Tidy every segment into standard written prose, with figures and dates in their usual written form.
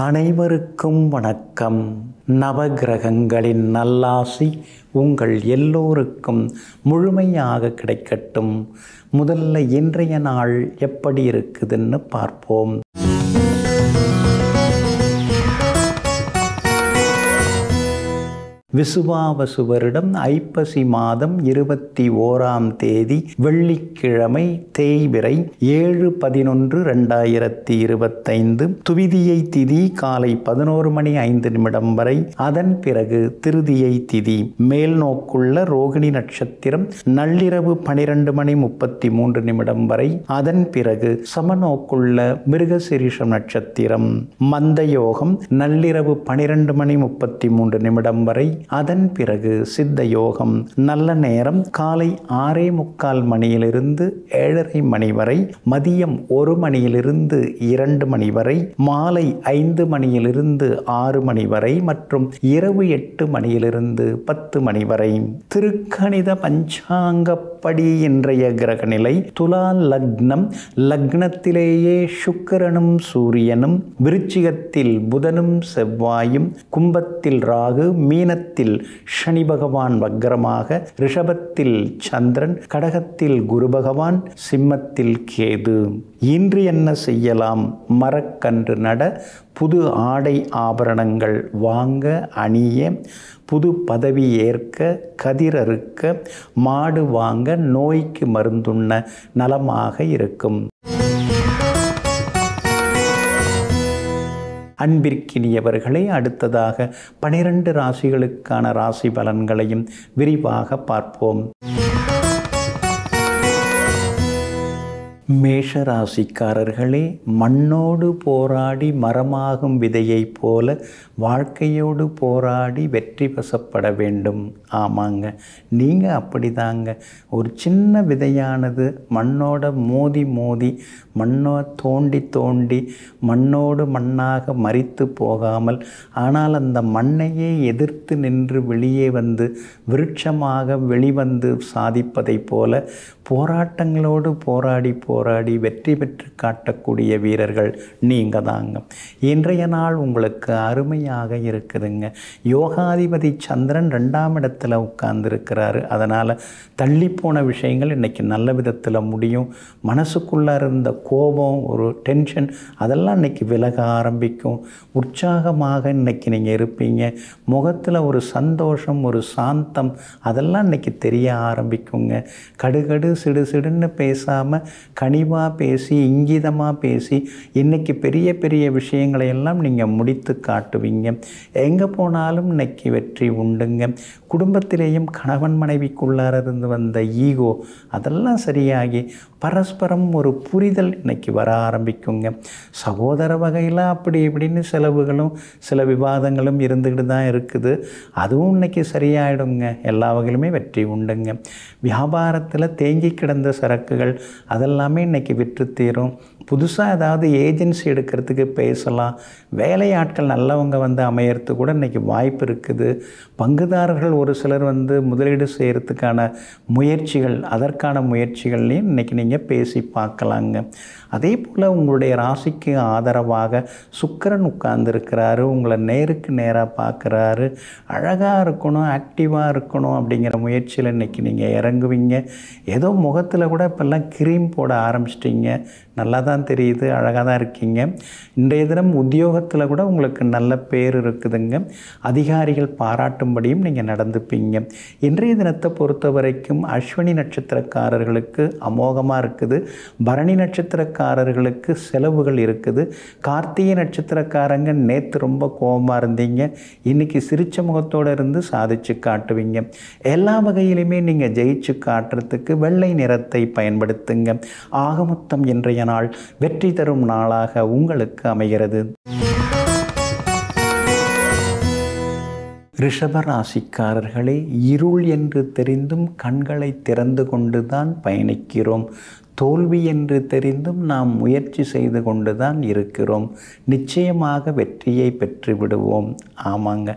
அனைவருக்கும் வணக்கம். நவகிரகங்களின் நல்லாசி உங்கள் எல்லோருக்கும் முழுமையாக கிடைக்கட்டும். முதல்ல இன்றைய நாள் எப்படி இருக்குதுன்னு பார்ப்போம். விசுவாவசு வருடம் ஐப்பசி மாதம் 21ஆம் தேதி வெள்ளிக்கிழமை, தேய்பிறை 7/11/2025. துவிதியை திதி காலை 11:05 வரை. அதன் பிறகு திருதியை திதி. மேல் நோக்குள்ள ரோகிணி நட்சத்திரம் நள்ளிரவு 12:33 வரை. அதன் பிறகு சமநோக்குள்ள மிருகசிரீஷம் நட்சத்திரம். மந்த யோகம் நள்ளிரவு 12:33 வரை. அதன் பிறகு சித்த யோகம். நல்ல நேரம் காலை 6:45 7:30 வரை, மதியம் 1 2 வரை, மாலை 5 6 வரை மற்றும் இரவு 8 10 வரை. திருக்கணித பஞ்சாங்கப்படி இன்றைய கிரக நிலை துலா லக்னம். லக்னத்திலேயே சுக்கிரனும் சூரியனும், விருச்சிகத்தில் புதனும் செவ்வாயும், கும்பத்தில் ராகு, மீனத்தில் சனி பகவான் வக்ரமாக, ரிஷபத்தில் சந்திரன், கடகத்தில் குரு பகவான், சிம்மத்தில் கேது. இன்று என்ன செய்யலாம்? மரக்கன்று நட, புது ஆடை ஆபரணங்கள் வாங்க அணிய, புது பதவி ஏற்க, கதிரறுக்க, மாடு வாங்க, நோய்க்கு மருந்துண்ண நலமாக இருக்கும். அன்பிற்கினியவர்களே, அடுத்ததாக 12 ராசிகளுக்கான ராசி பலன்களையும் விரிவாக பார்ப்போம். மேஷ ராசிக்காரர்களே, மண்ணோடு போராடி மரமாகும் விதையைப் போல வாழ்க்கையோடு போராடி வெற்றி வசப்பட வேண்டும். ஆமாங்க, நீங்கள் அப்படிதாங்க. ஒரு சின்ன விதையானது மண்ணோட மோதி மோதி, மண்ணை தோண்டி தோண்டி மண்ணோடு மண்ணாக மரித்து போகாமல், ஆனால் அந்த மண்ணையே எதிர்த்து நின்று வெளியே வந்து விருட்சமாக வெளிவந்து சாதிப்பதைப் போல போராட்டங்களோடு போராடி போராடி வெற்றி பெற்று காட்டக்கூடிய வீரர்கள் நீங்கள் தாங்க. இன்றைய நாள் உங்களுக்கு அருமையாக இருக்குதுங்க. யோகாதிபதி சந்திரன் 2ஆம் இடத்துல உட்கார்ந்துருக்கிறாரு. அதனால் தள்ளிப்போன விஷயங்கள் இன்றைக்கி நல்ல விதத்தில் முடியும். மனசுக்குள்ளே இருந்த கோபம், ஒரு டென்ஷன், அதெல்லாம் இன்றைக்கி விலக ஆரம்பிக்கும். உற்சாகமாக இன்றைக்கி நீங்கள் இருப்பீங்க. முகத்தில் ஒரு சந்தோஷம், ஒரு சாந்தம், அதெல்லாம் இன்றைக்கி தெரிய ஆரம்பிக்குங்க. கடுகடு சிடு சிடுன்னு பேசாமல் கனிவாக பேசி, இங்கிதமாக பேசி இன்றைக்கி பெரிய பெரிய விஷயங்களை எல்லாம் நீங்கள் முடித்து காட்டுவீங்க. எங்கே போனாலும் இன்றைக்கி வெற்றி உண்டுங்க. குடும்பத்திலேயும் கணவன் மனைவிக்குள்ளார இருந்து வந்த ஈகோ அதெல்லாம் சரியாகி பரஸ்பரம் ஒரு புரிதல் இன்றைக்கி வர ஆரம்பிக்குங்க. சகோதர வகையில் அப்படி இப்படின்னு செலவுகளும் சில விவாதங்களும் இருந்துக்கிட்டு தான் இருக்குது. அதுவும் இன்றைக்கி சரியாயிடுங்க. எல்லா வகையிலுமே வெற்றி உண்டுங்க. வியாபாரத்தில் தேங்கி கிடந்த சரக்குகள் அதெல்லாமே இன்றைக்கி விற்று தீரும். புதுசாக ஏதாவது ஏஜென்சி எடுக்கிறதுக்கு பேசலாம். வேலையாட்கள் நல்லவங்க வந்து அமையறது கூட இன்றைக்கி வாய்ப்பு இருக்குது. பங்குதாரர்கள் ஒரு சிலர் வந்து முதலீடு செய்கிறதுக்கான முயற்சிகள், அதற்கான முயற்சிகள்லையும் இன்றைக்கி நீங்கள் பேசி பார்க்கலாங்க. அதே போல் உங்களுடைய ராசிக்கு ஆதரவாக சுக்கிரன் உட்கார்ந்துருக்கிறாரு. உங்களை நேருக்கு நேராக பார்க்குறாரு. அழகாக இருக்கணும், ஆக்டிவாக இருக்கணும் அப்படிங்கிற முயற்சியில் இன்றைக்கி நீங்கள் இறங்குவீங்க. ஏதோ முகத்தில் கூட இப்போல்லாம் க்ரீம் போட ஆரம்பிச்சிட்டிங்க. நல்லா தான் தெரியுது, அழகாக தான் இருக்கீங்க. இன்றைய தினம் உத்தியோகத்தில் கூட உங்களுக்கு நல்ல பேர் இருக்குதுங்க. அதிகாரிகள் பாராட்டும்படியும் நீங்கள் நடந்துப்பீங்க. இன்றைய தினத்தை பொறுத்த வரைக்கும் அஸ்வினி நட்சத்திரக்காரர்களுக்கு அமோகமாக இருக்குது. பரணி நட்சத்திரக்காரர்களுக்கு செலவுகள் இருக்குது. கார்த்திகை நட்சத்திரக்காரங்க நேற்று ரொம்ப கோபமாக இருந்தீங்க. இன்றைக்கி சிரிச்ச முகத்தோடு இருந்து சாதிச்சு காட்டுவீங்க. எல்லா வகையிலுமே நீங்கள் ஜெயிச்சு காட்டுறதுக்கு வெள்ளை நிறத்தை பயன்படுத்துங்க. ஆகமொத்தம் இன்றைய நாள் வெற்றி தரும் நாளாக உங்களுக்கு அமைகிறது. ரிஷப ராசிக்காரர்களே, இருள் என்று தெரிந்தும் கண்களை திறந்து கொண்டுதான் பயணிக்கிறோம். தோல்வி என்று தெரிந்தும் நாம் முயற்சி செய்து கொண்டு தான் இருக்கிறோம். நிச்சயமாக வெற்றியை பெற்று விடுவோம். ஆமாங்க,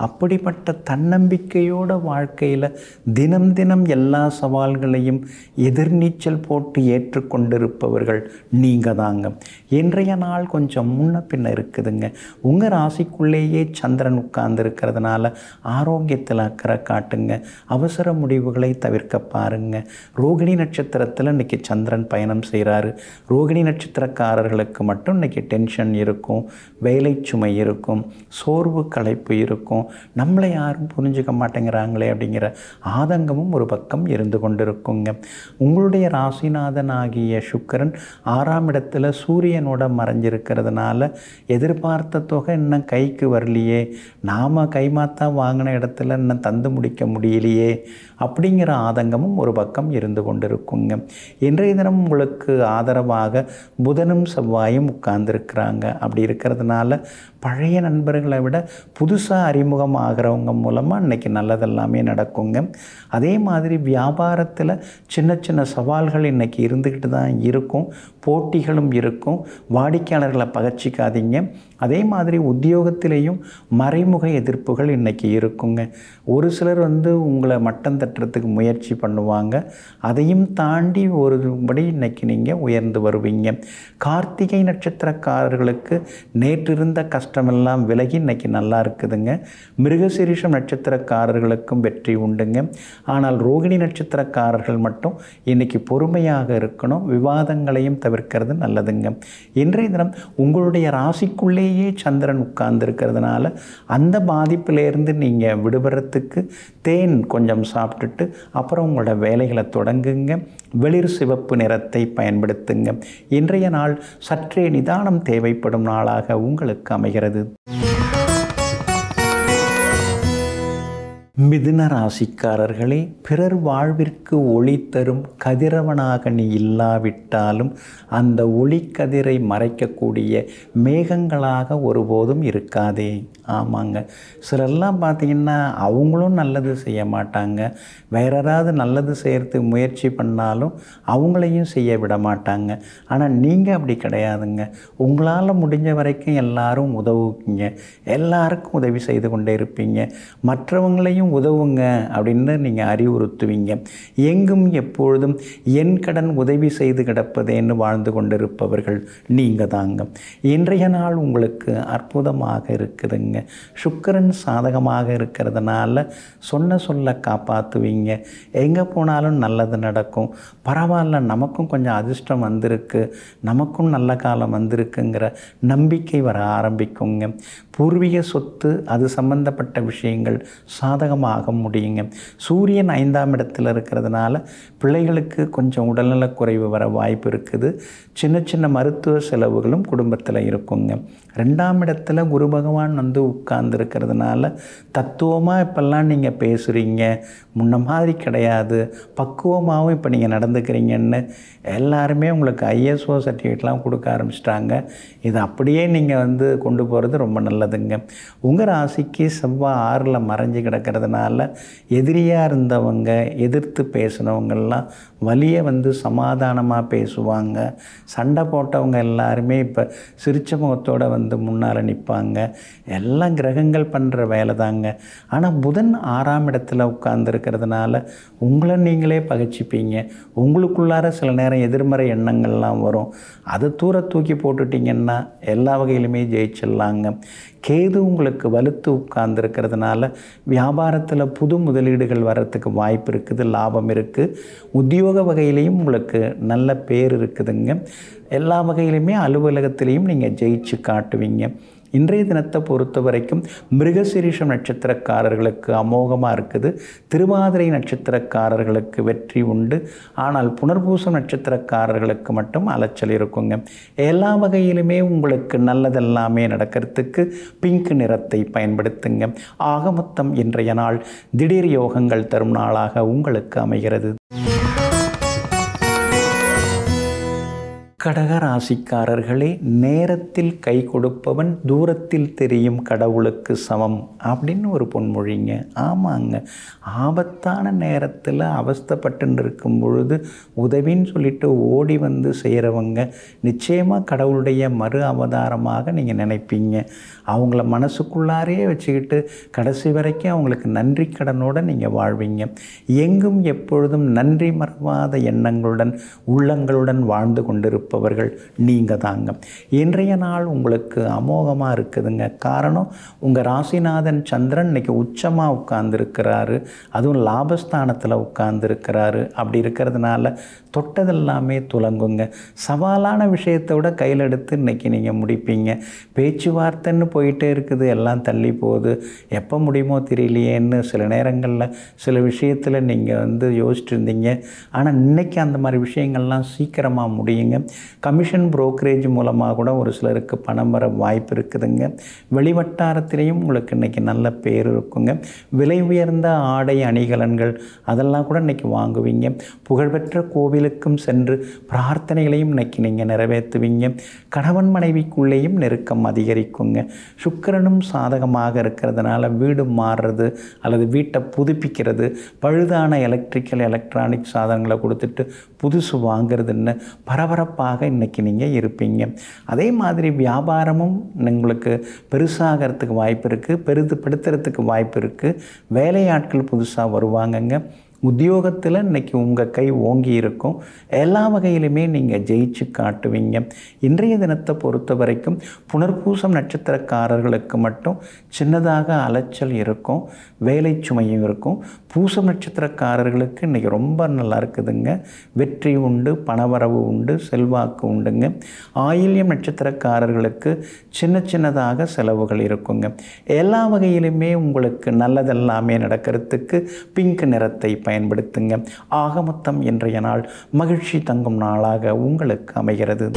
அப்படிப்பட்ட தன்னம்பிக்கையோட வாழ்க்கையில் தினம் தினம் எல்லா சவால்களையும் எதிர்நீச்சல் போட்டு ஏற்றுக்கொண்டிருப்பவர்கள் நீங்கள் தாங்க. இன்றைய நாள் கொஞ்சம் முன்ன பின்ன இருக்குதுங்க. உங்கள் ராசிக்குள்ளேயே சந்திரன் உட்கார்ந்துருக்கிறதுனால ஆரோக்கியத்தில் அக்கறை காட்டுங்க. அவசர முடிவுகளை தவிர்க்க பாருங்க. ரோகிணி நட்சத்திரத்தில் இன்றைக்கி சந்திரன் பயணம் செய்கிறாரு. ரோகிணி நட்சத்திரக்காரர்களுக்கு மட்டும் இன்றைக்கி டென்ஷன் இருக்கும், வேலை சுமை இருக்கும், சோர்வு களைப்பு இருக்கும், நம்மளை யாரும் புரிஞ்சுக்க மாட்டேங்கிறாங்களே அப்படிங்கிற ஆதங்கமும் ஒரு பக்கம் இருந்து கொண்டிருக்குங்க. உங்களுடைய ராசிநாதன் ஆகிய சுக்கிரன் 6ஆம் இடத்துல சூரியனோட மறைஞ்சிருக்கிறதுனால எதிர்பார்த்த தொகை இன்னும் கைக்கு வரலையே, நாம் கைமாத்தா வாங்கின இடத்துல இன்னும் தந்து முடிக்க முடியலையே அப்படிங்கிற ஆதங்கமும் ஒரு பக்கம் இருந்து கொண்டிருக்குங்க. இன்றைய தினம் உங்களுக்கு ஆதரவாக புதனும் செவ்வாயும் உட்கார்ந்துருக்கிறாங்க. அப்படி இருக்கிறதுனால பழைய நண்பர்களை விட புதுசாக அறிமுகம் ஆகிறவங்க மூலமாக இன்றைக்கி நல்லதெல்லாமே நடக்குங்க. அதே மாதிரி வியாபாரத்தில் சின்ன சின்ன சவால்கள் இன்றைக்கி இருந்துக்கிட்டு தான் இருக்கும், போட்டிகளும் இருக்கும். வாடிக்கையாளர்களை பகச்சிக்காதீங்க. அதே மாதிரி உத்தியோகத்திலேயும் மறைமுக எதிர்ப்புகள் இன்றைக்கி இருக்குங்க. ஒரு சிலர் உங்களை மட்டம் தட்டுறதுக்கு முயற்சி பண்ணுவாங்க. அதையும் தாண்டி ஒருபடி இன்றைக்கி நீங்கள் உயர்ந்து வருவீங்க. கார்த்திகை நட்சத்திரக்காரர்களுக்கு நேற்று இருந்த கஷ்டமெல்லாம் விலகி இன்றைக்கி நல்லா இருக்குதுங்க. மிருகசீரிஷம் நட்சத்திரக்காரர்களுக்கும் வெற்றி உண்டுங்க. ஆனால் ரோகிணி நட்சத்திரக்காரர்கள் மட்டும் இன்றைக்கி பொறுமையாக இருக்கணும். விவாதங்களையும் தவிர்க்கிறது நல்லதுங்க. இன்றைய தினம் உங்களுடைய ராசிக்குள்ளேயே சந்திரன் உட்கார்ந்துருக்கிறதுனால அந்த பாதிப்பிலேருந்து நீங்கள் விடுபடுறதுக்கு தேன் கொஞ்சம் சாப்பிட்டுட்டு அப்புறம் உங்களோட வேலைகளை தொடங்குங்க. வெளிர் சிவப்பு நிறத்தை பயன்படுத்துங்க. இன்றைய நாள் சற்றே நிதானம் தேவைப்படும் நாளாக உங்களுக்கு அமைகிறது. மிதுன ராசிக்காரர்களே, பிறர் வாழ்விற்கு ஒளி தரும் கதிரவனாக நீ இல்லாவிட்டாலும் அந்த ஒளிக்கதிரை மறைக்கக்கூடிய மேகங்களாக ஒருபோதும் இருக்காதே. ஆமாங்க, சிலர்லாம் பார்த்திங்கன்னா அவங்களும் நல்லது செய்ய மாட்டாங்க. வேற யாராவது நல்லது செய்கிறதுக்கு முயற்சி பண்ணாலும் அவங்களையும் செய்ய விட மாட்டாங்க. ஆனால் நீங்கள் அப்படி கிடையாதுங்க. உங்களால் முடிஞ்ச வரைக்கும் எல்லாரும் உதவுவீங்க, எல்லாருக்கும் உதவி செய்து கொண்டே இருப்பீங்க. மற்றவங்களையும் உதவுங்க அப்படின்னு நீங்கள் அறிவுறுத்துவீங்க. எங்கும் எப்பொழுதும் என் கடன் உதவி செய்து கிடப்பதேன்னு வாழ்ந்து கொண்டிருப்பவர்கள் நீங்கள் தாங்க. இன்றைய நாள் உங்களுக்கு அற்புதமாக இருக்குதுங்க. சுக்கிரன் சாதகமாக இருக்கிறதுனால சொன்ன சொல்ல காப்பாற்றுவீங்க. எங்கே போனாலும் நல்லது நடக்கும். பரவாயில்ல, நமக்கும் கொஞ்சம் அதிர்ஷ்டம் வந்திருக்கு, நமக்கும் நல்ல காலம் வந்திருக்குங்கிற நம்பிக்கை வர ஆரம்பிக்குங்க. பூர்வீக சொத்து அது சம்பந்தப்பட்ட விஷயங்கள் சாதகமாக முடியுங்க. சூரியன் 5ஆம் இடத்தில் இருக்கிறதுனால பிள்ளைகளுக்கு கொஞ்சம் உடல்நலக்குறைவு வர வாய்ப்பு இருக்குது. சின்ன சின்ன மருத்துவ செலவுகளும் குடும்பத்தில் இருக்குங்க. 2ஆம் இடத்துல குரு பகவான் உட்கார்ந்து இருக்கிறதுனால தத்துவமாக இப்பெல்லாம் நீங்கள் பேசுகிறீங்க, முன்ன மாதிரி கிடையாது, பக்குவமாகவும் இப்போ நீங்கள் நடந்துக்கிறீங்கன்னு எல்லாருமே உங்களுக்கு ஐஎஸ்ஓ சர்டிஃபிகேட்லாம் கொடுக்க ஆரம்பிச்சிட்டாங்க. இது அப்படியே நீங்கள் கொண்டு போகிறது ரொம்ப நல்லதுங்க. உங்கள் ராசிக்கு செவ்வாய் 6ல் மறைஞ்சு கிடக்கிறதுனால எதிரியாக இருந்தவங்க, எதிர்த்து பேசினவங்கெல்லாம் வலியை சமாதானமாக பேசுவாங்க. சண்டை போட்டவங்க எல்லாருமே இப்போ சிரிச்ச முகத்தோடு முன்னால் நிற்பாங்க. எல்லாம் கிரகங்கள் பண்ணுற வேலை தாங்க. ஆனால் புதன் 6ஆம் இடத்துல உட்கார்ந்துருக்கிறதுனால உங்களை நீங்களே பகைச்சிப்பீங்க. உங்களுக்குள்ளார சில நேரம் எதிர்மறை எண்ணங்கள்லாம் வரும். அதை தூக்கி போட்டுட்டிங்கன்னா எல்லா வகையிலுமே ஜெயிச்சிடலாங்க. கேது உங்களுக்கு வலுத்து உட்கார்ந்துருக்கிறதுனால வியாபாரத்தில் புது முதலீடுகள் வர்றதுக்கு வாய்ப்பு இருக்குது, லாபம் இருக்குது. உத்தியோக வகையிலையும் உங்களுக்கு நல்ல பேர் இருக்குதுங்க. எல்லா வகையிலுமே அலுவலகத்திலையும் நீங்கள் ஜெயிச்சு காட்டுவீங்க. இன்றைய தினத்தை பொறுத்த வரைக்கும் மிருகசீரிஷம் நட்சத்திரக்காரர்களுக்கு அமோகமாக இருக்குது. திருவாதிரை நட்சத்திரக்காரர்களுக்கு வெற்றி உண்டு. ஆனால் புனர்பூசம் நட்சத்திரக்காரர்களுக்கு மட்டும் அலைச்சல் இருக்குங்க. எல்லா வகையிலுமே உங்களுக்கு நல்லதெல்லாமே நடக்கிறதுக்கு பிங்க் நிறத்தை பயன்படுத்துங்க. ஆக மொத்தம் இன்றைய நாள் திடீர் யோகங்கள் தரும் நாளாக உங்களுக்கு அமைகிறது. கடக ராசிக்காரர்களே, நேரத்தில் கை கொடுப்பவன் தூரத்தில் தெரியும் கடவுளுக்கு சமம் அப்படின்னு ஒரு பொன்மொழிங்க. ஆமாங்க, ஆபத்தான நேரத்தில் அவஸ்தைப்பட்டு இருக்கும் பொழுது உதவின்னு சொல்லிட்டு ஓடி வந்து செய்கிறவங்க நிச்சயமாக கடவுளுடைய மறு அவதாரமாக நீங்கள் நினைப்பீங்க. அவங்கள மனசுக்குள்ளாரே வச்சுக்கிட்டு கடைசி வரைக்கும் அவங்களுக்கு நன்றி கடனோடு நீங்கள் வாழ்வீங்க. எங்கும் எப்பொழுதும் நன்றி மறவாத எண்ணங்களுடன் உள்ளங்களுடன் வாழ்ந்து கொண்டிருப்பவர்கள் நீங்கள் தாங்க. இன்றைய நாள் உங்களுக்கு அமோகமாக இருக்குதுங்க. காரணம், உங்கள் ராசிநாதன் சந்திரன் இன்னைக்கு உச்சமாக உட்கார்ந்துருக்கிறாரு, அதுவும் லாபஸ்தானத்தில் உட்கார்ந்துருக்கிறாரு. அப்படி இருக்கிறதுனால தொட்டதெல்லாமே துலங்குங்க. சவாலான விஷயத்தை விட கையில் எடுத்து இன்றைக்கி நீங்கள் முடிப்பீங்க. பேச்சுவார்த்தைன்னு போயிட்டே இருக்குது, எல்லாம் தள்ளி போகுது, எப்போ முடியுமோ தெரியலையேன்னு சில நேரங்களில் சில விஷயத்தில் நீங்கள் யோசிச்சுட்டு இருந்தீங்க. ஆனால் இன்றைக்கி அந்த மாதிரி விஷயங்கள்லாம் சீக்கிரமாக முடியுங்க. கமிஷன் புரோக்கரேஜ் மூலமாக கூட ஒரு சிலருக்கு பணம் வர வாய்ப்பு இருக்குதுங்க. வெளிவட்டாரத்திலையும் உங்களுக்கு இன்றைக்கி நல்ல பேர் இருக்குங்க. விலை உயர்ந்த ஆடை அணிகலன்கள் அதெல்லாம் கூட இன்றைக்கி வாங்குவீங்க. புகழ்பெற்ற கோவிலுக்கும் சென்று பிரார்த்தனைகளையும் இன்றைக்கி நீங்கள் நிறைவேற்றுவீங்க. கணவன் மனைவிக்குள்ளேயும் நெருக்கம் அதிகரிக்குங்க. சுக்கிரனும் சாதகமாக இருக்கிறதுனால வீடு மாறுறது அல்லது வீட்டை புதுப்பிக்கிறது, பழுதான எலக்ட்ரானிக் சாதனங்களை கொடுத்துட்டு புதுசு வாங்கிறதுன்னு பரபரப்பாக இன்றைக்கி நீங்கள் இருப்பீங்க. அதே மாதிரி வியாபாரமும் உங்களுக்கு பெருசாகிறதுக்கு வாய்ப்பு இருக்குது, பெருதுபடுத்துறதுக்கு வாய்ப்பு இருக்குது. வேலையாட்கள் புதுசாக வருவாங்கங்க. உத்தியோகத்தில் இன்றைக்கி உங்கள் கை ஓங்கி இருக்கும். எல்லா வகையிலுமே நீங்கள் ஜெயிச்சு காட்டுவீங்க. இன்றைய தினத்தை பொறுத்த வரைக்கும் புனர்பூசம் நட்சத்திரக்காரர்களுக்கு மட்டும் சின்னதாக அலைச்சல் இருக்கும், வேலை சுமையும் இருக்கும். பூசம் நட்சத்திரக்காரர்களுக்கு இன்றைக்கி ரொம்ப நல்லா இருக்குதுங்க. வெற்றி உண்டு, பணவரவு உண்டு, செல்வாக்கு உண்டுங்க. ஆயில்யம் நட்சத்திரக்காரர்களுக்கு சின்னதாக செலவுகள் இருக்குங்க. எல்லா வகையிலுமே உங்களுக்கு நல்லதெல்லாமே நடக்கிறதுக்கு பிங்க் நிறத்தை பயன்படுத்துங்க. ஆக மொத்தம் இன்றைய நாள் மகிழ்ச்சி தங்கும் நாளாக உங்களுக்கு அமைகிறது.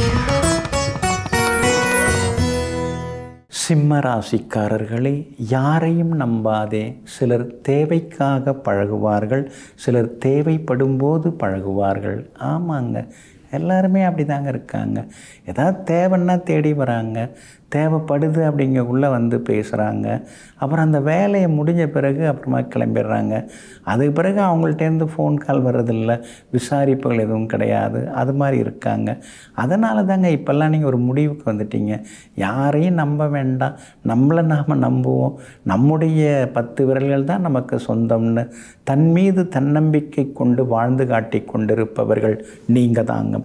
சிம்ம ராசிக்காரர்களே, யாரையும் நம்பாதே. சிலர் தேவைக்காக பழகுவார்கள், சிலர் தேவைப்படும் போது பழகுவார்கள். ஆமாங்க, எல்லாருமே அப்படி தாங்க இருக்காங்க. ஏதாவது தேவைன்னா தேடி வராங்க, தேவைப்படுது அப்படிங்கக்குள்ளே பேசுகிறாங்க. அப்புறம் அந்த வேலையை முடிஞ்ச பிறகு அப்புறமா கிளம்பிடுறாங்க. அதுக்கு பிறகு அவங்கள்ட்டேருந்து ஃபோன் கால் வர்றதில்லை, விசாரிப்புகள் எதுவும் கிடையாது. அது மாதிரி இருக்காங்க. அதனால தாங்க இப்போல்லாம் நீங்கள் ஒரு முடிவுக்கு வந்துட்டீங்க. யாரையும் நம்ப வேண்டாம், நம்மளை நாம் நம்புவோம், நம்முடைய 10 விரல்கள் தான் நமக்கு சொந்தம்னு தன் மீது தன்னம்பிக்கை கொண்டு வாழ்ந்து காட்டி கொண்டிருப்பவர்கள் நீங்கள் தாங்க.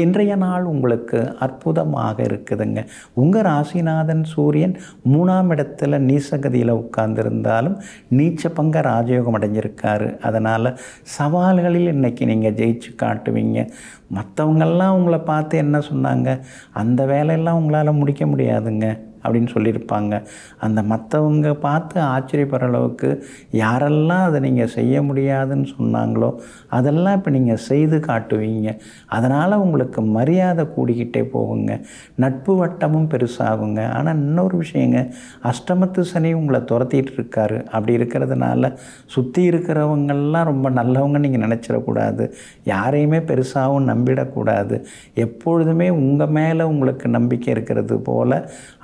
இன்றைய நாள் உங்களுக்கு அற்புதமாக இருக்குதுங்க. உங்கள் ராசிநாதன் சூரியன் 3ஆம் இடத்துல நீசகதியில் உட்கார்ந்துருந்தாலும் நீச்ச பங்க ராஜயோகம் அடைஞ்சிருக்காரு. அதனால் சவால்களில் இன்றைக்கி நீங்கள் ஜெயிச்சு காட்டுவீங்க. மற்றவங்கெல்லாம் உங்களை பார்த்து என்ன சொன்னாங்க, அந்த வேலையெல்லாம் உங்களால் முடிக்க முடியாதுங்க அப்படின்னு சொல்லியிருப்பாங்க. அந்த மற்றவங்க பார்த்து ஆச்சரியப்படுற அளவுக்கு யாரெல்லாம் அதை நீங்கள் செய்ய முடியாதுன்னு சொன்னாங்களோ அதெல்லாம் இப்போ நீங்கள் செய்து காட்டுவீங்க. அதனால் உங்களுக்கு மரியாதை கூடிக்கிட்டே போகுங்க. நட்பு வட்டமும் பெருசாகுங்க. ஆனால் இன்னொரு விஷயங்க, அஷ்டமத்து சனி உங்களை துரத்திட்டு இருக்காரு. அப்படி இருக்கிறதுனால சுற்றி இருக்கிறவங்கெல்லாம் ரொம்ப நல்லவங்க நீங்கள் நினச்சிடக்கூடாது. யாரையுமே பெருசாகவும் நம்பிடக்கூடாது. எப்பொழுதுமே உங்கள் மேலே உங்களுக்கு நம்பிக்கை இருக்கிறது போல்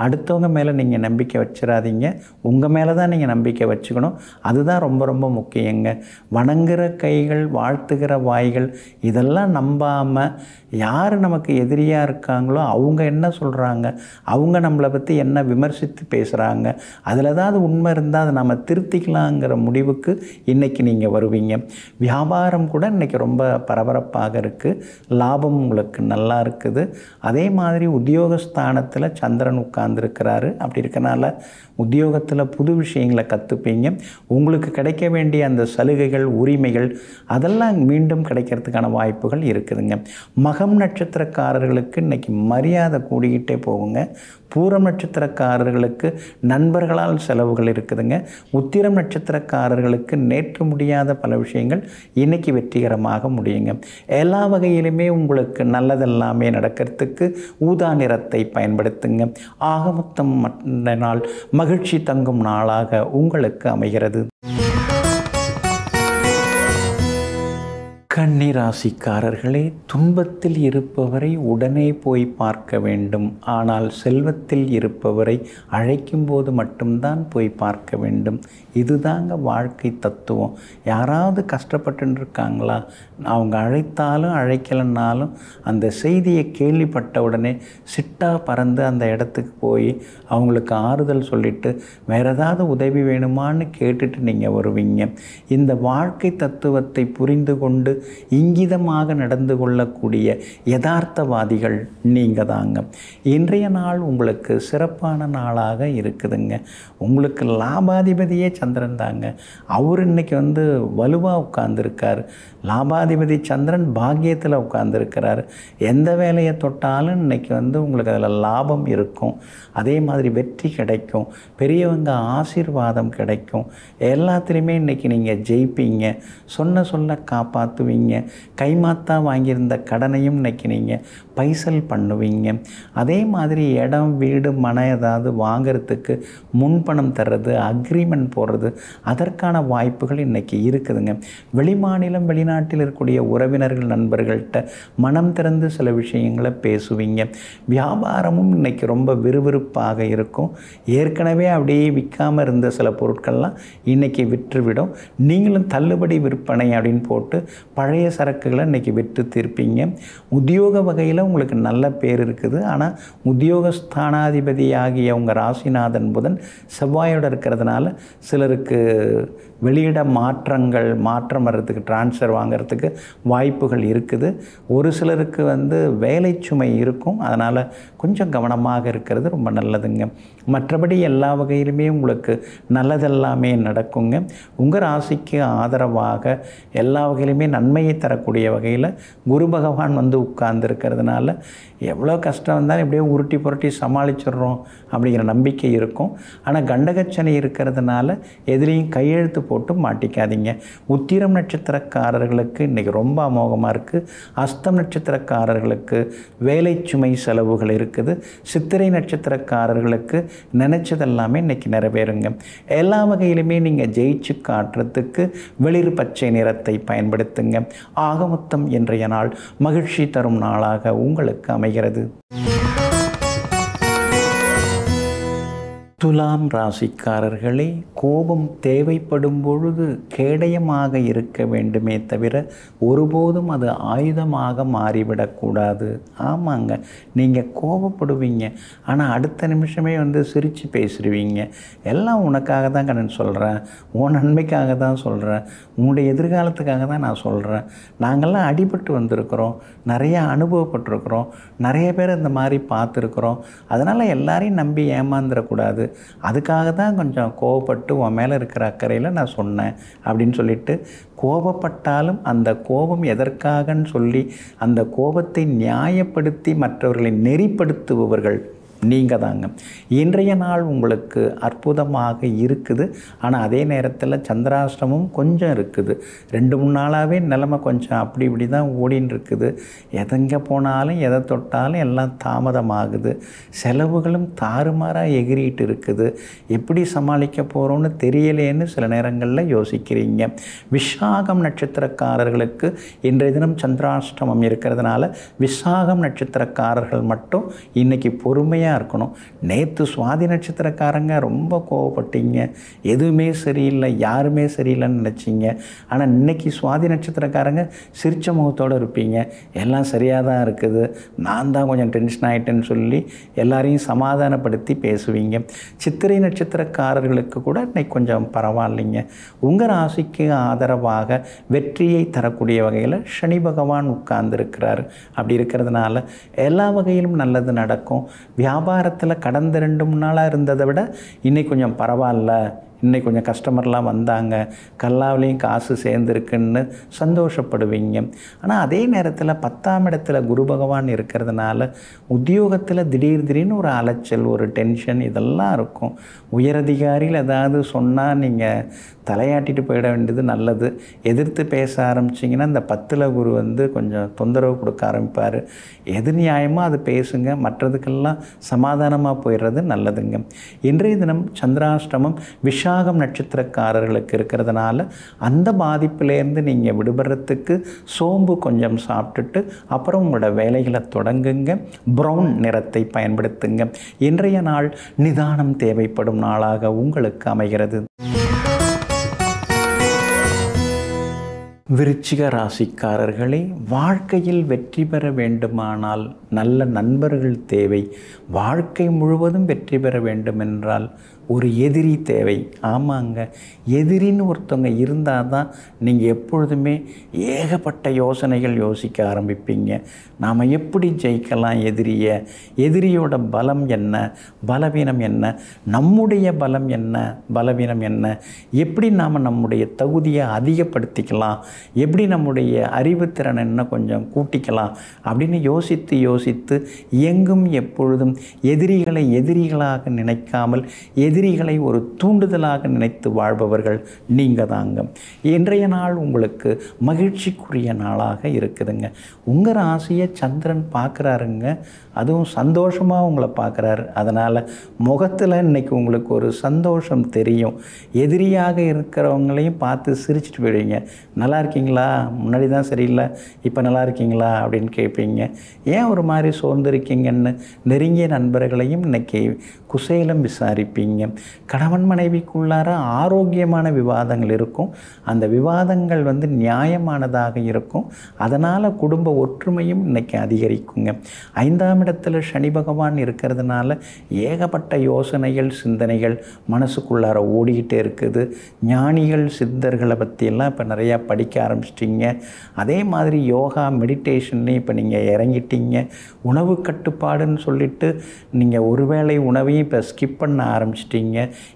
அடுத்தவங்க மேலே நீங்கள் நம்பிக்கை வச்சிடாதீங்க. உங்கள் மேலே தான் நீங்கள் நம்பிக்கை வச்சுக்கணும். அதுதான் ரொம்ப ரொம்ப முக்கியங்க. வணங்குகிற கைகள், வாழ்த்துகிற வாய்கள் இதெல்லாம் நம்பாமல் யார் நமக்கு எதிரியாக இருக்காங்களோ அவங்க என்ன சொல்கிறாங்க, அவங்க நம்மளை பற்றி என்ன விமர்சித்து பேசுகிறாங்க, அதில் ஏதாவது உண்மை இருந்தால் அதை நம்ம திருத்திக்கலாங்கிற முடிவுக்கு இன்றைக்கி நீங்கள் வருவீங்க. வியாபாரம் கூட இன்றைக்கி ரொம்ப பரபரப்பாக இருக்குது. லாபம் உங்களுக்கு நல்லா இருக்குது. அதே மாதிரி உத்தியோகஸ்தானத்தில் சந்திரன் உட்கார்ந்துருக்கிறாரு. அப்படி இருக்கனால உத்தியோகத்தில் புது விஷயங்களை கற்றுப்பீங்க. உங்களுக்கு கிடைக்க வேண்டிய அந்த சலுகைகள், உரிமைகள் அதெல்லாம் மீண்டும் கிடைக்கிறதுக்கான வாய்ப்புகள் இருக்குதுங்க. மகம் நட்சத்திரக்காரர்களுக்கு இன்றைக்கி மரியாதை கூடிக்கிட்டே போகுங்க. பூரம் நட்சத்திரக்காரர்களுக்கு நண்பர்களால் செலவுகள் இருக்குதுங்க. உத்திரம் நட்சத்திரக்காரர்களுக்கு நேற்று முடியாத பல விஷயங்கள் இன்றைக்கி வெற்றிகரமாக முடியுங்க. எல்லா வகையிலுமே உங்களுக்கு நல்லதெல்லாமே நடக்கிறதுக்கு ஊதா நிறத்தை பயன்படுத்துங்க. ஆக மொத்தம் நாள் மகிழ்ச்சி தங்கும் நாளாக உங்களுக்கு அமைகிறது. கன்னி ராசிக்காரர்களே, துன்பத்தில் இருப்பவரை உடனே போய் பார்க்க வேண்டும். ஆனால் செல்வத்தில் இருப்பவரை அழைக்கும்போது மட்டும்தான் போய் பார்க்க வேண்டும். இதுதாங்க வாழ்க்கை தத்துவம். யாராவது கஷ்டப்பட்டு இருக்காங்களா, அவங்க அழைத்தாலும் அழைக்கலைன்னாலும் அந்த செய்தியை கேள்விப்பட்ட உடனே சிட்டா பறந்து அந்த இடத்துக்கு போய் அவங்களுக்கு ஆறுதல் சொல்லிவிட்டு வேறு ஏதாவது உதவி வேணுமான்னு கேட்டுட்டு நீங்கள் வருவீங்க. இந்த வாழ்க்கை தத்துவத்தை புரிந்து கொண்டு இங்கிதமாக நடந்து கொள்ளக்கூடிய யதார்த்தவாதிகள் நீங்கள் தாங்க. இன்றைய நாள் உங்களுக்கு சிறப்பான நாளாக இருக்குதுங்க. உங்களுக்கு லாபாதிபதியே சந்திரன் தாங்க. அவர் இன்னைக்கு வலுவாக உட்கார்ந்துருக்கார். லாபாதிபதி சந்திரன் பாக்கியத்தில் உட்கார்ந்துருக்கிறார். எந்த வேலையை தொட்டாலும் இன்னைக்கு உங்களுக்கு அதில் லாபம் இருக்கும். அதே மாதிரி வெற்றி கிடைக்கும். பெரியவங்க ஆசீர்வாதம் கிடைக்கும். எல்லாத்துலேயுமே இன்றைக்கி நீங்கள் ஜெயிப்பீங்க. சொல்ல காப்பாற்றுவீங்க. கைமாத்தா வாங்கியிருந்த கடனையும் இன்றைக்கி நீங்கள் பைசல் பண்ணுவீங்க. அதே மாதிரி இடம் வீடு மனை ஏதாவது வாங்கிறதுக்கு முன்பணம் தர்றது, அக்ரிமெண்ட் போடுறது, அதற்கான வாய்ப்புகள் இன்றைக்கி இருக்குதுங்க. வெளிமாநிலம் வெளிநாட்டில் இருக்கக்கூடிய உறவினர்கள் நண்பர்கள்ட்ட மனம் திறந்து சில விஷயங்களை பேசுவீங்க. வியாபாரமும் இன்றைக்கி ரொம்ப விறுவிறுப்பாக இருக்கும். ஏற்கனவே அப்படியே விற்காமல் இருந்த சில பொருட்கள்லாம் இன்றைக்கி விற்றுவிடும். நீங்களும் தள்ளுபடி விற்பனை அப்படின்னு போட்டு பழைய சரக்குகளை இன்றைக்கி விற்று தீர்ப்பீங்க. உத்தியோக வகையில் உங்களுக்கு நல்ல பேர் இருக்குது. ஆனால் உத்தியோகஸ்தானாதிபதி ஆகிய உங்கள் ராசிநாதன் புதன் செவ்வாயோடு இருக்கிறதுனால சிலருக்கு வெளியிட மாற்றம் வர்றதுக்கு, டிரான்ஸ்ஃபர் வாங்கிறதுக்கு வாய்ப்புகள் இருக்குது. ஒரு சிலருக்கு வேலை சுமை இருக்கும். அதனால் கொஞ்சம் கவனமாக இருக்கிறது ரொம்ப நல்லதுங்க. மற்றபடி எல்லா வகையிலுமே உங்களுக்கு நல்லதெல்லாமே நடக்குங்க. உங்கள் ராசிக்கு ஆதரவாக எல்லா வகையிலுமே நன்மையை தரக்கூடிய வகையில் குரு பகவான் உட்கார்ந்துருக்கிறதுனால எவ்வளோ கஷ்டம் வந்தாலும் எப்படியோ உருட்டி புரட்டி சமாளிச்சிடுறோம் அப்படிங்கிற நம்பிக்கை இருக்கும். ஆனால் கண்டகச்சனை இருக்கிறதுனால எதுலேயும் கையெழுத்து போட்டு மாட்டிக்காதீங்க. உத்திரம் நட்சத்திரக்காரர்களுக்கு இன்றைக்கி ரொம்ப அமோகமாக இருக்குது. அஸ்தம் நட்சத்திரக்காரர்களுக்கு வேலை சுமை செலவுகள் இருக்குது. சித்திரை நட்சத்திரக்காரர்களுக்கு நினைச்சதெல்லாமே இன்றைக்கி நிறைவேறுங்க. எல்லா வகையிலுமே நீங்கள் ஜெயிச்சு காட்டுறதுக்கு வெளிர் பச்சை நிறத்தை பயன்படுத்துங்க. ஆக மொத்தம் இன்றைய நாள் மகிழ்ச்சி தரும் நாளாக உங்களுக்கு அமைகிறது. துலாம் ராசிக்காரர்களே, கோபம் தேவைப்படும் பொழுது கேடயமாக இருக்க வேண்டுமே தவிர ஒருபோதும் அது ஆயுதமாக மாறிவிடக்கூடாது. ஆமாங்க, நீங்கள் கோபப்படுவீங்க, ஆனால் அடுத்த நிமிஷமே சிரித்து பேசிடுவீங்க. எல்லாம் உனக்காக தான் கண்ணன் சொல்கிறேன், உன் நன்மைக்காக தான் சொல்கிறேன், உன்னுடைய எதிர்காலத்துக்காக தான் நான் சொல்கிறேன். நாங்கள்லாம் அடிபட்டு வந்திருக்கிறோம், நிறையா அனுபவப்பட்டிருக்கிறோம், நிறைய பேர் இந்த மாதிரி பார்த்துருக்குறோம். அதனால் எல்லாரையும் நம்பி ஏமாந்துடக்கூடாது. அதுக்காக தான் கொஞ்சம் கோபப்பட்டு உன் மேலே இருக்கிற அக்கறையில் நான் சொன்னேன் அப்படின்னு சொல்லிட்டு, கோபப்பட்டாலும் அந்த கோபம் எதற்காகன்னு சொல்லி அந்த கோபத்தை நியாயப்படுத்தி மற்றவர்களை நெறிப்படுத்துபவர்கள் நீங்கள் தாங்க. இன்றைய நாள் உங்களுக்கு அற்புதமாக இருக்குது. ஆனால் அதே நேரத்தில் சந்திராஷ்டமும் கொஞ்சம் இருக்குது. 2-3 நாளாகவே நிலைமை கொஞ்சம் அப்படி இப்படி தான் ஓடின்னு இருக்குது. எதெங்கே போனாலும் எதை தொட்டாலும் எல்லாம் தாமதமாகுது. செலவுகளும் தாறுமாறாக எகிரிட்டு இருக்குது. எப்படி சமாளிக்க போகிறோன்னு தெரியலேன்னு சில நேரங்களில் யோசிக்கிறீங்க. விசாகம் நட்சத்திரக்காரர்களுக்கு இன்றைய தினம் சந்திராஷ்டமம் இருக்கிறதுனால விசாகம் நட்சத்திரக்காரர்கள் மட்டும் இன்றைக்கி பொறுமையாக இருக்கணும். நேற்று சுவாதி நட்சத்திரக்காரங்க ரொம்ப கோவப்பட்டீங்க, எதுவுமே சரியில்லை, யாருமே சரியில்லைன்னு நினச்சிங்க. ஆனால் இன்றைக்கி சுவாதி நட்சத்திரக்காரங்க சிரிச்ச முகத்தோடு இருப்பீங்க. எல்லாம் சரியாக தான் இருக்குது, நான் தான் கொஞ்சம் டென்ஷன் ஆகிட்டேன்னு சொல்லி எல்லாரையும் சமாதானப்படுத்தி பேசுவீங்க. சித்திரை நட்சத்திரக்காரர்களுக்கு கூட இன்னைக்கு கொஞ்சம் பரவாயில்லைங்க. உங்கள் ராசிக்கு ஆதரவாக வெற்றியை தரக்கூடிய வகையில் சனி பகவான் உட்கார்ந்துருக்கிறார். அப்படி இருக்கிறதுனால எல்லா வகையிலும் நல்லது நடக்கும். வியாபாரத்தில் கடந்த 2-3 நாளாக இருந்ததை விட இன்னைக்கு கொஞ்சம் பரவாயில்ல, இன்னைக்கு கொஞ்சம் கஸ்டமர்லாம் வந்தாங்க, கல்லாவிலையும் காசு சேர்ந்துருக்குன்னு சந்தோஷப்படுவீங்க. ஆனால் அதே நேரத்தில் 10ஆம் இடத்துல குரு பகவான் இருக்கிறதுனால உத்தியோகத்தில் திடீர்னு ஒரு அலைச்சல், ஒரு டென்ஷன் இதெல்லாம் இருக்கும். உயரதிகாரிகள் ஏதாவது சொன்னால் நீங்கள் தலையாட்டிட்டு போயிட வேண்டியது நல்லது. எதிர்த்து பேச ஆரம்பிச்சிங்கன்னா இந்த 10ல் குரு கொஞ்சம் தொந்தரவு கொடுக்க ஆரம்பிப்பார். எது நியாயமோ அது பேசுங்க, மற்றதுக்கெல்லாம் சமாதானமாக போயிடுறது நல்லதுங்க. இன்றைய தினம் சந்திராஷ்டமம் விஷ விஷாகம் நட்சத்திரக்காரர்களுக்கு இருக்கிறதுனால அந்த பாதிப்பிலேருந்து நீங்கள் விடுபடுறதுக்கு சோம்பு கொஞ்சம் சாப்பிட்டுட்டு அப்புறம் உங்களோட வேலைகளை தொடங்குங்க. ப்ரௌன் நிறத்தை பயன்படுத்துங்க. இன்றைய நாள் நிதானம் தேவைப்படும் நாளாக உங்களுக்கு அமைகிறது. விருச்சிக ராசிக்காரர்களே, வாழ்க்கையில் வெற்றி பெற வேண்டுமானால் நல்ல நண்பர்கள் தேவை. வாழ்க்கை முழுவதும் வெற்றி பெற வேண்டுமென்றால் ஒரு எதிரி தேவை. ஆமாங்க, எதிரின்னு ஒருத்தவங்க இருந்தால் தான் நீங்கள் எப்பொழுதுமே ஏகப்பட்ட யோசனைகள் யோசிக்க ஆரம்பிப்பீங்க. நாம் எப்படி ஜெயிக்கலாம் எதிரியை, எதிரியோட பலம் என்ன, பலவீனம் என்ன, நம்முடைய பலம் என்ன, பலவீனம் என்ன, எப்படி நாம் நம்முடைய தகுதியை அதிகப்படுத்திக்கலாம், எப்படி நம்முடைய அறிவுத்திறன் என்ன கொஞ்சம் கூட்டிக்கலாம் அப்படின்னு யோசித்து எங்கும் எப்பொழுதும் எதிரிகளை எதிரிகளாக நினைக்காமல் எதிரிகளை ஒரு தூண்டுதலாக நினைத்து வாழ்பவர்கள் நீங்கள் தாங்க. இன்றைய நாள் உங்களுக்கு மகிழ்ச்சிக்குரிய நாளாக இருக்குதுங்க. உங்கள் ராசியை சந்திரன் பார்க்குறாருங்க, அதுவும் சந்தோஷமாக உங்களை பார்க்குறாரு. அதனால் முகத்தில் இன்றைக்கி உங்களுக்கு ஒரு சந்தோஷம் தெரியும். எதிரியாக இருக்கிறவங்களையும் பார்த்து சிரிச்சிட்டு போயிடுவீங்க. நல்லா இருக்கீங்களா, முன்னாடி தான் சரியில்லை, இப்போ நல்லா இருக்கீங்களா அப்படின்னு கேட்பீங்க. ஏன் ஒரு மாதிரி சோர்ந்திருக்கீங்கன்னு நெருங்கிய நண்பர்களையும் இன்றைக்கி குசேலம் விசாரிப்பீங்க. கணவன் மனைவிக்குள்ளார ஆரோக்கியமான விவாதங்கள் இருக்கும். அந்த விவாதங்கள் நியாயமானதாக இருக்கும். அதனால் குடும்ப ஒற்றுமையும் இன்றைக்கி அதிகரிக்குங்க. 5ஆம் இடத்துல சனி பகவான் இருக்கிறதுனால ஏகப்பட்ட யோசனைகள் சிந்தனைகள் மனசுக்குள்ளார ஓடிக்கிட்டே இருக்குது. ஞானிகள் சித்தர்களை பற்றியெல்லாம் இப்போ நிறையா படிக்க ஆரம்பிச்சிட்டிங்க. அதே மாதிரி யோகா மெடிடேஷன்லேயும் இப்போ நீங்கள் இறங்கிட்டீங்க. உணவு கட்டுப்பாடுன்னு சொல்லிட்டு நீங்கள் ஒருவேளை உணவையும் இப்போ ஸ்கிப் பண்ண ஆரம்பிச்சிட்டிங்க.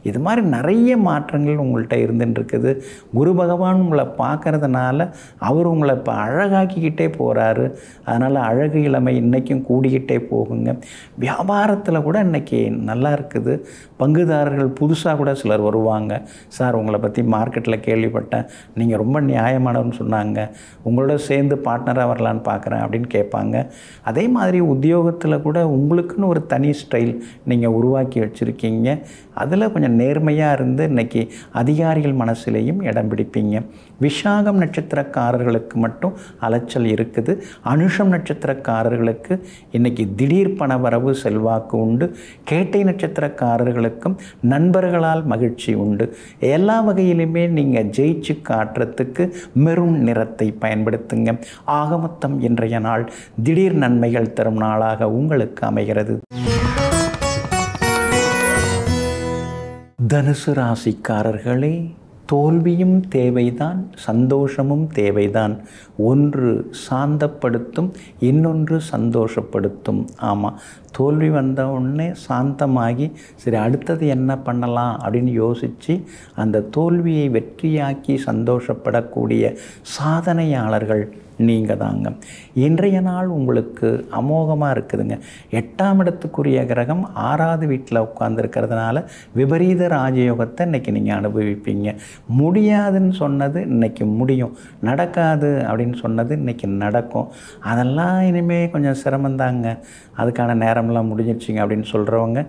இது மாதிரி நிறைய மாற்றங்கள் உங்கள்கிட்ட இருந்துட்டுருக்குது. குரு பகவான் உங்களை பார்க்கறதுனால அவர் உங்களை இப்போ அழகாக்கிக்கிட்டே போகிறாரு. அதனால் அழகு இளமை இன்றைக்கும் கூடிக்கிட்டே போகுங்க. வியாபாரத்தில் கூட இன்றைக்கி நல்லா இருக்குது. பங்குதாரர்கள் புதுசாக கூட சிலர் வருவாங்க. சார், உங்களை பற்றி மார்க்கெட்டில் கேள்விப்பட்டேன், நீங்கள் ரொம்ப நியாயமானவர்னு சொன்னாங்க, உங்களோட சேர்ந்து பார்ட்னராக வரலான்னு பார்க்குறேன் அப்படின்னு கேட்பாங்க. அதே மாதிரி உத்தியோகத்தில் கூட உங்களுக்குன்னு ஒரு தனி ஸ்டைல் நீங்கள் உருவாக்கி வச்சுருக்கீங்க. அதில் கொஞ்சம் நேர்மையாக இருந்து இன்றைக்கி அதிகாரிகள் மனசிலையும் இடம் பிடிப்பீங்க. விஷாகம் நட்சத்திரக்காரர்களுக்கு மட்டும் அலைச்சல் இருக்குது. அனுஷம் நட்சத்திரக்காரர்களுக்கு இன்றைக்கி திடீர் பணவரவு செல்வாக்கு உண்டு. கேட்டை நட்சத்திரக்காரர்களுக்கும் நண்பர்களால் மகிழ்ச்சி உண்டு. எல்லா வகையிலுமே நீங்கள் ஜெயிச்சு காட்டுறதுக்கு மெரூன் நிறத்தை பயன்படுத்துங்க. ஆக மொத்தம் இன்றைய நாள் திடீர் நன்மைகள் தரும் நாளாக உங்களுக்கு அமைகிறது. தனுசு ராசிக்காரர்களே, தோல்வியும் தேவைதான், சந்தோஷமும் தேவைதான். ஒன்று சாந்தப்படுத்தும், இன்னொன்று சந்தோஷப்படுத்தும். ஆமாம், தோல்வி வந்த உடனே சாந்தமாகி சரி அடுத்தது என்ன பண்ணலாம் அப்படின்னு யோசித்து அந்த தோல்வியை வெற்றியாக்கி சந்தோஷப்படக்கூடிய சாதனையாளர்கள் நீங்கள் தாங்க. இன்றைய நாள் உங்களுக்கு அமோகமாக இருக்குதுங்க. 8ஆம் இடத்துக்குரிய கிரகம் 6வது வீட்டில் உட்கார்ந்துருக்கிறதுனால விபரீத ராஜயோகத்தை இன்றைக்கி நீங்கள் அனுபவிப்பீங்க. முடியாதுன்னு சொன்னது இன்றைக்கி முடியும், நடக்காது அப்படின்னு சொன்னது இன்றைக்கி நடக்கும். அதெல்லாம் இனிமேல் கொஞ்சம் சிரமந்தாங்க, அதுக்கான நேரம்லாம் முடிஞ்சிடுச்சிங்க அப்படின்னு சொல்கிறவங்க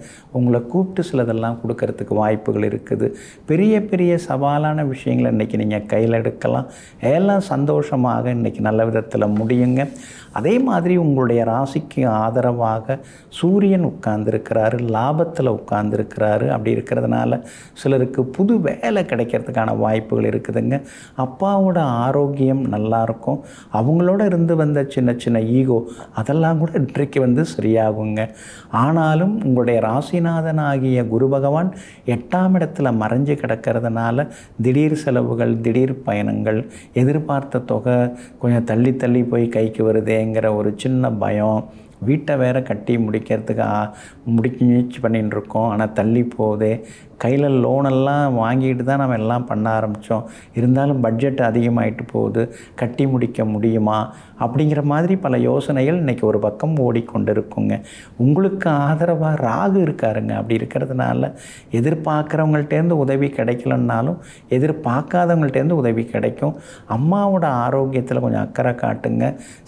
உங்களை கூப்பிட்டு சிலதெல்லாம் கொடுக்கறதுக்கு வாய்ப்புகள் இருக்குது. பெரிய பெரிய சவாலான விஷயங்களை இன்றைக்கி நீங்கள் கையில் எடுக்கலாம். எல்லாம் சந்தோஷமாக இன்றைக்கி நல்ல விதத்தில் முடியுங்க. அதே மாதிரி உங்களுடைய ராசிக்கு ஆதரவாக சூரியன் உட்கார்ந்துருக்கிறாரு, லாபத்தில் உட்கார்ந்துருக்கிறாரு. அப்படி இருக்கிறதுனால சிலருக்கு புது வேலை கிடைக்கிறதுக்கான வாய்ப்புகள் இருக்குதுங்க. அப்பாவோட ஆரோக்கியம் நல்லாயிருக்கும். அவங்களோட இருந்து வந்த சின்ன சின்ன ஈகோ அதெல்லாம் கூட இன்றைக்கு சரியாகுங்க. ஆனாலும் உங்களுடைய ராசிநாதன் ஆகிய குரு பகவான் 8ஆம் இடத்துல மறைஞ்சு கிடக்கிறதுனால திடீர் செலவுகள், திடீர் பயணங்கள், எதிர்பார்த்த தொகை கொஞ்சம் தள்ளி போய் கைக்கு வருதேங்கிற ஒரு சின்ன பயம், வீட்டை வேறு கட்டி முடிக்கிறதுக்கு முயற்சி பண்ணின்னு இருக்கோம், ஆனால் தள்ளி போகுதே, கையில் லோனெல்லாம் வாங்கிட்டு தான் நம்ம எல்லாம் பண்ண ஆரம்பித்தோம், இருந்தாலும் பட்ஜெட் அதிகமாகிட்டு போகுது, கட்டி முடிக்க முடியுமா அப்படிங்கிற மாதிரி பல யோசனைகள் இன்றைக்கி ஒரு பக்கம் ஓடிக்கொண்டு இருக்குங்க. உங்களுக்கு ஆதரவாக ராகு இருக்காருங்க. அப்படி இருக்கிறதுனால எதிர்பார்க்குறவங்கள்ட்டேருந்து உதவி கிடைக்கலன்னாலும் எதிர்பார்க்காதவங்கள்ட்டேருந்து உதவி கிடைக்கும். அம்மாவோட ஆரோக்கியத்தில் கொஞ்சம் அக்கறை காட்டுங்க.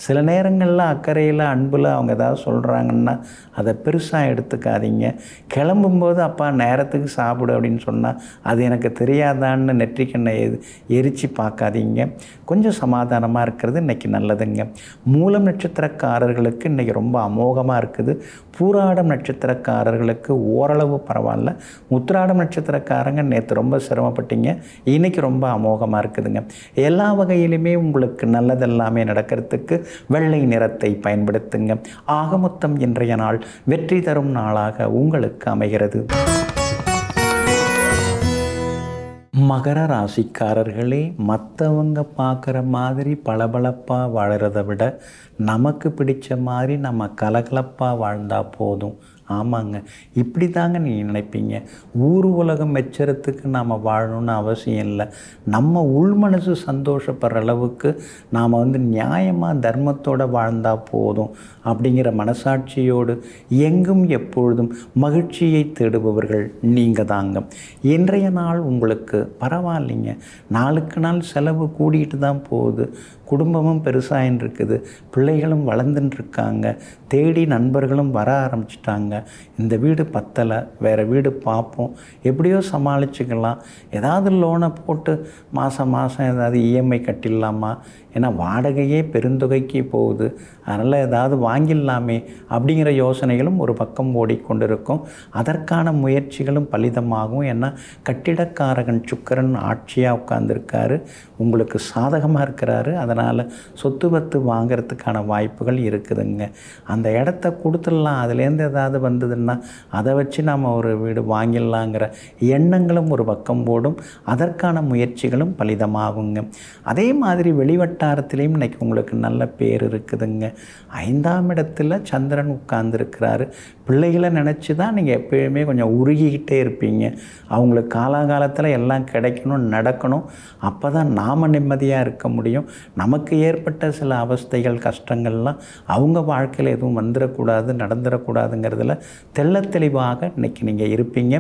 சில நேரங்களில் அக்கறையில் அன்பில் அவங்க ஏதாவது சொல்கிறாங்கன்னா அதை பெருசாக எடுத்துக்காதீங்க. கிளம்பும்போது அப்பா நேரத்துக்கு சாப்பிட்டு கொடு அப்படின்னு சொன்னால் அது எனக்கு தெரியாதான்னு நெற்றிக்கண்ணை எரித்து பார்க்காதீங்க. கொஞ்சம் சமாதானமாக இருக்கிறது இன்றைக்கி நல்லதுங்க. மூலம் நட்சத்திரக்காரர்களுக்கு இன்றைக்கி ரொம்ப அமோகமாக இருக்குது. பூராடம் நட்சத்திரக்காரர்களுக்கு ஓரளவு பரவாயில்ல. உத்திராடம் நட்சத்திரக்காரங்க நேற்று ரொம்ப சிரமப்பட்டீங்க, இன்றைக்கி ரொம்ப அமோகமாக இருக்குதுங்க. எல்லா வகையிலுமே உங்களுக்கு நல்லதெல்லாமே நடக்கிறதுக்கு வெள்ளை நிறத்தை பயன்படுத்துங்க. ஆக மொத்தம் இன்றைய நாள் வெற்றி தரும் நாளாக உங்களுக்கு அமைகிறது. மகர ராசிக்காரர்களே, மற்றவங்க பார்க்குற மாதிரி பளபளப்பாக வாழறதை விட நமக்கு பிடிச்ச மாதிரி நம்ம கலகலப்பாக வாழ்ந்தால் போதும். ஆமாங்க, இப்படி தாங்க நீங்கள் நினைப்பீங்க. ஊர் உலகம் மெச்சறதுக்கு நாம் வாழணும்னு அவசியம் இல்லை. நம்ம உள் மனசு சந்தோஷப்படுற அளவுக்கு நாம் நியாயமாக தர்மத்தோடு வாழ்ந்தால் போதும் அப்படிங்கிற மனசாட்சியோடு எங்கும் எப்பொழுதும் மகிழ்ச்சியை தேடுபவர்கள் நீங்கள் தாங்க. இன்றைய நாள் உங்களுக்கு பரவாயில்லைங்க. நாளுக்கு நாள் செலவு கூடிட்டு தான் போகுது. குடும்பமும் பெருசாகின்னு இருக்குது, பிள்ளைகளும் வளர்ந்துன்னு இருக்காங்க, தேடி நண்பர்களும் வர ஆரம்பிச்சிட்டாங்க. இந்த வீடு பத்தலை, வேறு வீடு பார்ப்போம், எப்படியோ சமாளிச்சுக்கலாம், ஏதாவது லோனை போட்டு மாதம் ஏதாவது இஎம்ஐ கட்டிடலாமா, ஏன்னா வாடகையே பெருந்தொகைக்கு போகுது, அதனால் ஏதாவது வாங்கிடலாமே அப்படிங்கிற யோசனைகளும் ஒரு பக்கம் ஓடிக்கொண்டிருக்கும். அதற்கான முயற்சிகளும் பலிதமாகும். ஏன்னா கட்டிடக்காரகன் சுக்கிரன் ஆட்சியாக உட்கார்ந்துருக்காரு, உங்களுக்கு சாதகமாக இருக்கிறாரு. அதனால் சொத்து பத்து வாங்கிறதுக்கான வாய்ப்புகள் இருக்குதுங்க. அந்த இடத்த கொடுத்துடலாம், அதுலேருந்து ஏதாவது வந்ததுன்னா அதை வச்சு நம்ம ஒரு வீடு வாங்கிடலாங்கிற எண்ணங்களும் ஒரு பக்கம் போடும். அதற்கான முயற்சிகளும் பலிதமாகுங்க. அதே மாதிரி வெளிவட்டாரத்திலையும் இன்றைக்கி உங்களுக்கு நல்ல பேர் இருக்குதுங்க. 5ஆம் இடத்துல சந்திரன் உட்கார்ந்துருக்கிறாரு. பிள்ளைகளை நினச்சி தான் நீங்கள் எப்பயுமே கொஞ்சம் உருகிக்கிட்டே இருப்பீங்க. அவங்களுக்கு காலாகாலத்தில் எல்லாம் கிடைக்கணும், நடக்கணும், அப்போ தான் நாம் நிம்மதியாக இருக்க முடியும். நமக்கு ஏற்பட்ட சில அவஸ்தைகள் கஷ்டங்கள்லாம் அவங்க வாழ்க்கையில் எதுவும் வந்துடக்கூடாது, நடந்துடக்கூடாதுங்கிறதுல தெள்ள தெளிவாக இன்றைக்கி நீங்கள் இருப்பீங்க.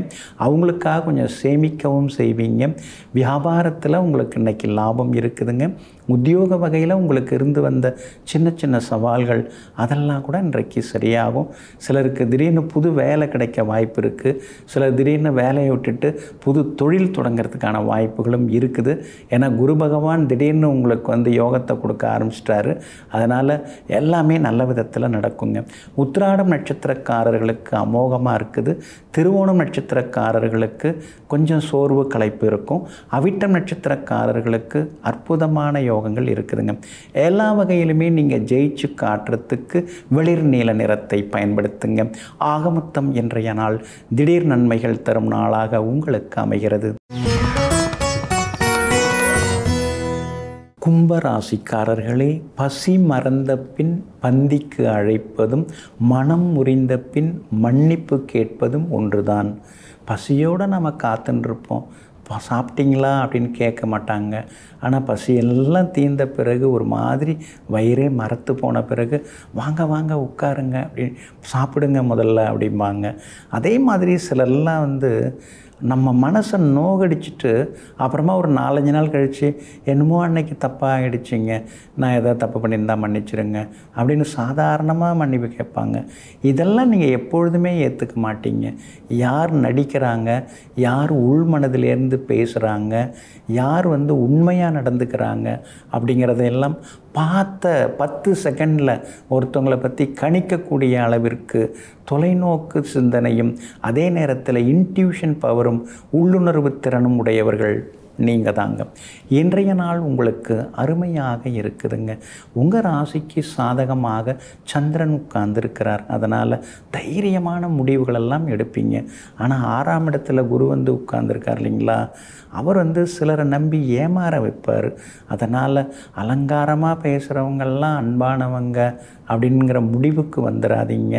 அவங்களுக்காக கொஞ்சம் சேமிக்கவும் செய்வீங்க. வியாபாரத்தில் உங்களுக்கு இன்றைக்கி லாபம் இருக்குதுங்க. உத்தியோக வகையில் உங்களுக்கு இருந்து வந்த சின்ன சின்ன சவால்கள் அதெல்லாம் கூட இன்றைக்கு சரியாகும். சிலருக்கு திடீர்னு புது வேலை கிடைக்க வாய்ப்பு இருக்குது. சிலர் திடீர்னு வேலையை விட்டுட்டு புது தொழில் தொடங்கிறதுக்கான வாய்ப்புகளும் இருக்குது. ஏன்னா குரு பகவான் திடீர்னு உங்களுக்கு யோகத்தை கொடுக்க ஆரம்பிச்சிட்டாரு. அதனால் எல்லாமே நல்ல விதத்தில் நடக்குங்க. உத்திராடம் நட்சத்திரக்காரர்களுக்கு அமோகமாக இருக்குது. திருவோணம் நட்சத்திரக்காரர்களுக்கு கொஞ்சம் சோர்வு களைப்பு இருக்கும். அவிட்டம் நட்சத்திரக்காரர்களுக்கு அற்புதமான யோகங்கள் இருக்குதுங்க. எல்லா வகையிலுமே நீங்கள் ஜெயிச்சு காட்டுறதுக்கு வெளிர் நீல நிறத்தை பயன்படுத்துங்க. ஆகமொத்தம் இன்றைய நாள் திடீர் நன்மைகள் தரும் நாளாக உங்களுக்கு அமைகிறது. கும்பராசிக்காரர்களே, பசி மறந்த பின் பந்திக்கு அழைப்பதும் மனம் முறிந்த பின் மன்னிப்பு கேட்பதும் ஒன்றுதான். பசியோடு நம்ம காத்துருப்போம், சாப்பிட்டீங்களா அப்படின்னு கேட்க மாட்டாங்க. ஆனால் பசியெல்லாம் தீர்ந்த பிறகு ஒரு மாதிரி வயிறே மரத்து போன பிறகு வாங்க வாங்க உட்காருங்க, அப்படி சாப்பிடுங்க முதல்ல அப்படிம்பாங்க. அதே மாதிரி சிலர்லாம் நம்ம மனசை நோகடிச்சிட்டு அப்புறமா ஒரு 4-5 நாள் கழித்து என்னமோ அன்னைக்கு தப்பாக ஆகிடுச்சிங்க, நான் எதாவது தப்பு பண்ணியிருந்தால் மன்னிச்சிருங்க அப்படின்னு சாதாரணமாக மன்னிப்பு கேட்பாங்க. இதெல்லாம் நீங்கள் எப்பொழுதுமே ஏற்றுக்க மாட்டீங்க. யார் நடிக்கிறாங்க, யார் உள் மனதிலேருந்து பேசுகிறாங்க, யார் உண்மையாக நடந்துக்கிறாங்க அப்படிங்கிறதையெல்லாம் பார்த்த 10 செகண்டில் ஒருத்தவங்களை பற்றி கணிக்கக்கூடிய அளவிற்கு தொலைநோக்கு சிந்தனையும் அதே நேரத்தில் இன்ட்யூஷன் பவரும் உள்ளுணர்வு திறனும் உடையவர்கள் நீங்கள் தாங்க. இன்றைய நாள் உங்களுக்கு அருமையாக இருக்குதுங்க. உங்கள் ராசிக்கு சாதகமாக சந்திரன் உட்கார்ந்துருக்கிறார். அதனால் தைரியமான முடிவுகளெல்லாம் எடுப்பீங்க. ஆனால் 6ஆம் இடத்துல குரு உட்கார்ந்துருக்கார் இல்லைங்களா, அவர் சிலரை நம்பி ஏமாற வைப்பார். அதனால் அலங்காரமாக பேசுகிறவங்கெல்லாம் அன்பானவங்க அப்படிங்கிற முடிவுக்கு வந்துடாதீங்க.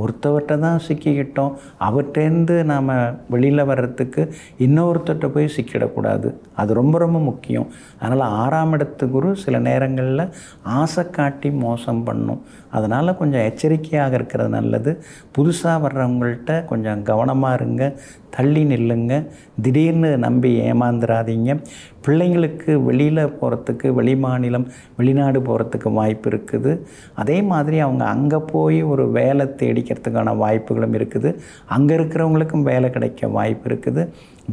ஒருத்தவர்கிட்ட தான் சிக்கிக்கிட்டோம், அவர்கிட்டேருந்து நாம் வெளியில் வர்றதுக்கு இன்னொருத்தர்கிட்ட போய் சிக்கிடக்கூடாது. அது ரொம்ப ரொம்ப முக்கியம். அதனால் 6ஆம் இடத்து குரு சில நேரங்களில் ஆசை காட்டி மோசம் பண்ணும். அதனால் கொஞ்சம் எச்சரிக்கையாக இருக்கிறது நல்லது. புதுசாக வர்றவங்கள்ட்ட கொஞ்சம் கவனமாக இருங்க, தள்ளி நில்லுங்க, திடீர்னு நம்பி ஏமாந்துடாதீங்க. பிள்ளைங்களுக்கு வெளியில் போகிறதுக்கு, வெளி மாநிலம் வெளிநாடு போகிறதுக்கு வாய்ப்பு இருக்குது. அதே மாதிரி அவங்க அங்கே போய் ஒரு வேலை தேடிக்கிறதுக்கான வாய்ப்புகளும் இருக்குது. அங்கே இருக்கிறவங்களுக்கும் வேலை கிடைக்க வாய்ப்பு இருக்குது.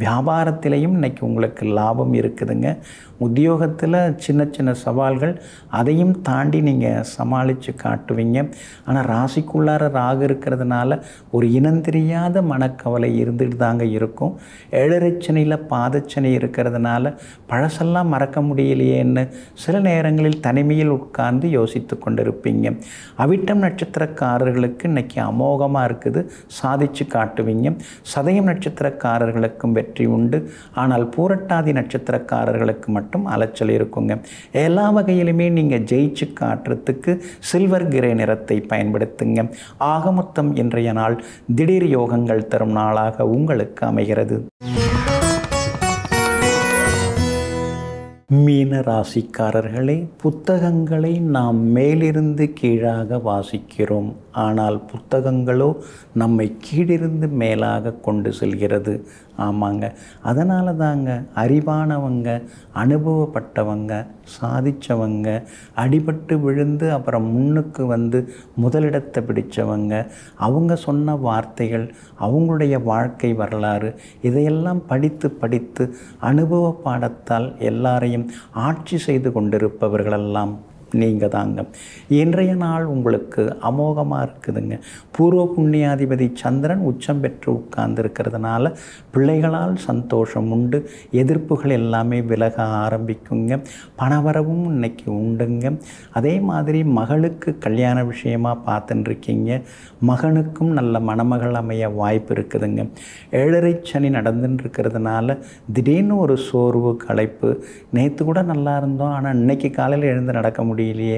வியாபாரத்திலையும் இன்றைக்கி உங்களுக்கு லாபம் இருக்குதுங்க. உத்தியோகத்தில் சின்ன சின்ன சவால்கள், அதையும் தாண்டி நீங்கள் சமாளித்து காட்டுவீங்க. ஆனால் ராசிக்குள்ளார ராகு இருக்கிறதுனால ஒரு இனந்தெரியாத மனக்கவலை இருந்துட்டு தாங்க இருக்கும். 7.5 சனியில் பாதச்சனி இருக்கிறதுனால பழசெல்லாம் மறக்க முடியலையேன்னு சில நேரங்களில் தனிமையில் உட்கார்ந்து யோசித்து கொண்டிருப்பீங்க. அவிட்டம் நட்சத்திரக்காரர்களுக்கு இன்றைக்கி அமோகமாக இருக்குது, சாதித்து காட்டுவீங்க. சதயம் நட்சத்திரக்காரர்களுக்கும் வெற்றி உண்டு. ஆனால் பூரட்டாதி நட்சத்திரக்காரர்களுக்கு மட்டும் அலைச்சல் இருக்குங்க. எல்லா வகையிலுமே நீங்கள் ஜெயிச்சு காட்டுறதுக்கு சில்வர் கிரே நிறத்தை பயன்படுத்துங்க. ஆக மொத்தம் இன்றைய நாள் திடீர் யோகங்கள் தரும் நாளாக உங்களுக்கு அமைகிறது. மீன ராசிக்காரர்களே, புத்தகங்களை நாம் மேலிருந்து கீழாக வாசிக்கிறோம். ஆனால் புத்தகங்களோ நம்மை கீழிருந்து மேலாக கொண்டு செல்கிறது. ஆமாங்க, அதனால தாங்க அறிவானவங்க, அனுபவப்பட்டவங்க, சாதித்தவங்க, அடிபட்டு விழுந்து அப்புறம் முன்னுக்கு வந்து முதலிடத்தை பிடித்தவங்க, அவங்க சொன்ன வார்த்தைகள், அவங்களுடைய வாழ்க்கை வரலாறு, இதையெல்லாம் படித்து படித்து அனுபவ பாடத்தால் எல்லாரையும் ஆட்சி செய்து கொண்டிருப்பவர்களெல்லாம் நீங்கள் தாங்க. இன்றைய நாள் உங்களுக்கு அமோகமாக இருக்குதுங்க. பூர்வ புண்ணியாதிபதி சந்திரன் உச்சம் பெற்று உட்கார்ந்துருக்கிறதுனால பிள்ளைகளால் சந்தோஷம் உண்டு. எதிர்ப்புகள் எல்லாமே விலக ஆரம்பிக்குங்க. பணவரவும் இன்னைக்கு உண்டுங்க. அதே மாதிரி மகளுக்கு கல்யாண விஷயமாக பார்த்துட்டுருக்கீங்க. மகனுக்கும் நல்ல மணமகள் அமைய வாய்ப்பு இருக்குதுங்க. 7.5 சனி நடந்துன்னு இருக்கிறதுனால திடீர்னு ஒரு சோர்வு, களைப்பு. நேற்று கூட நல்லா இருந்தோம், ஆனால் இன்னைக்கு காலையில் எழுந்து நடக்க முடியலையே,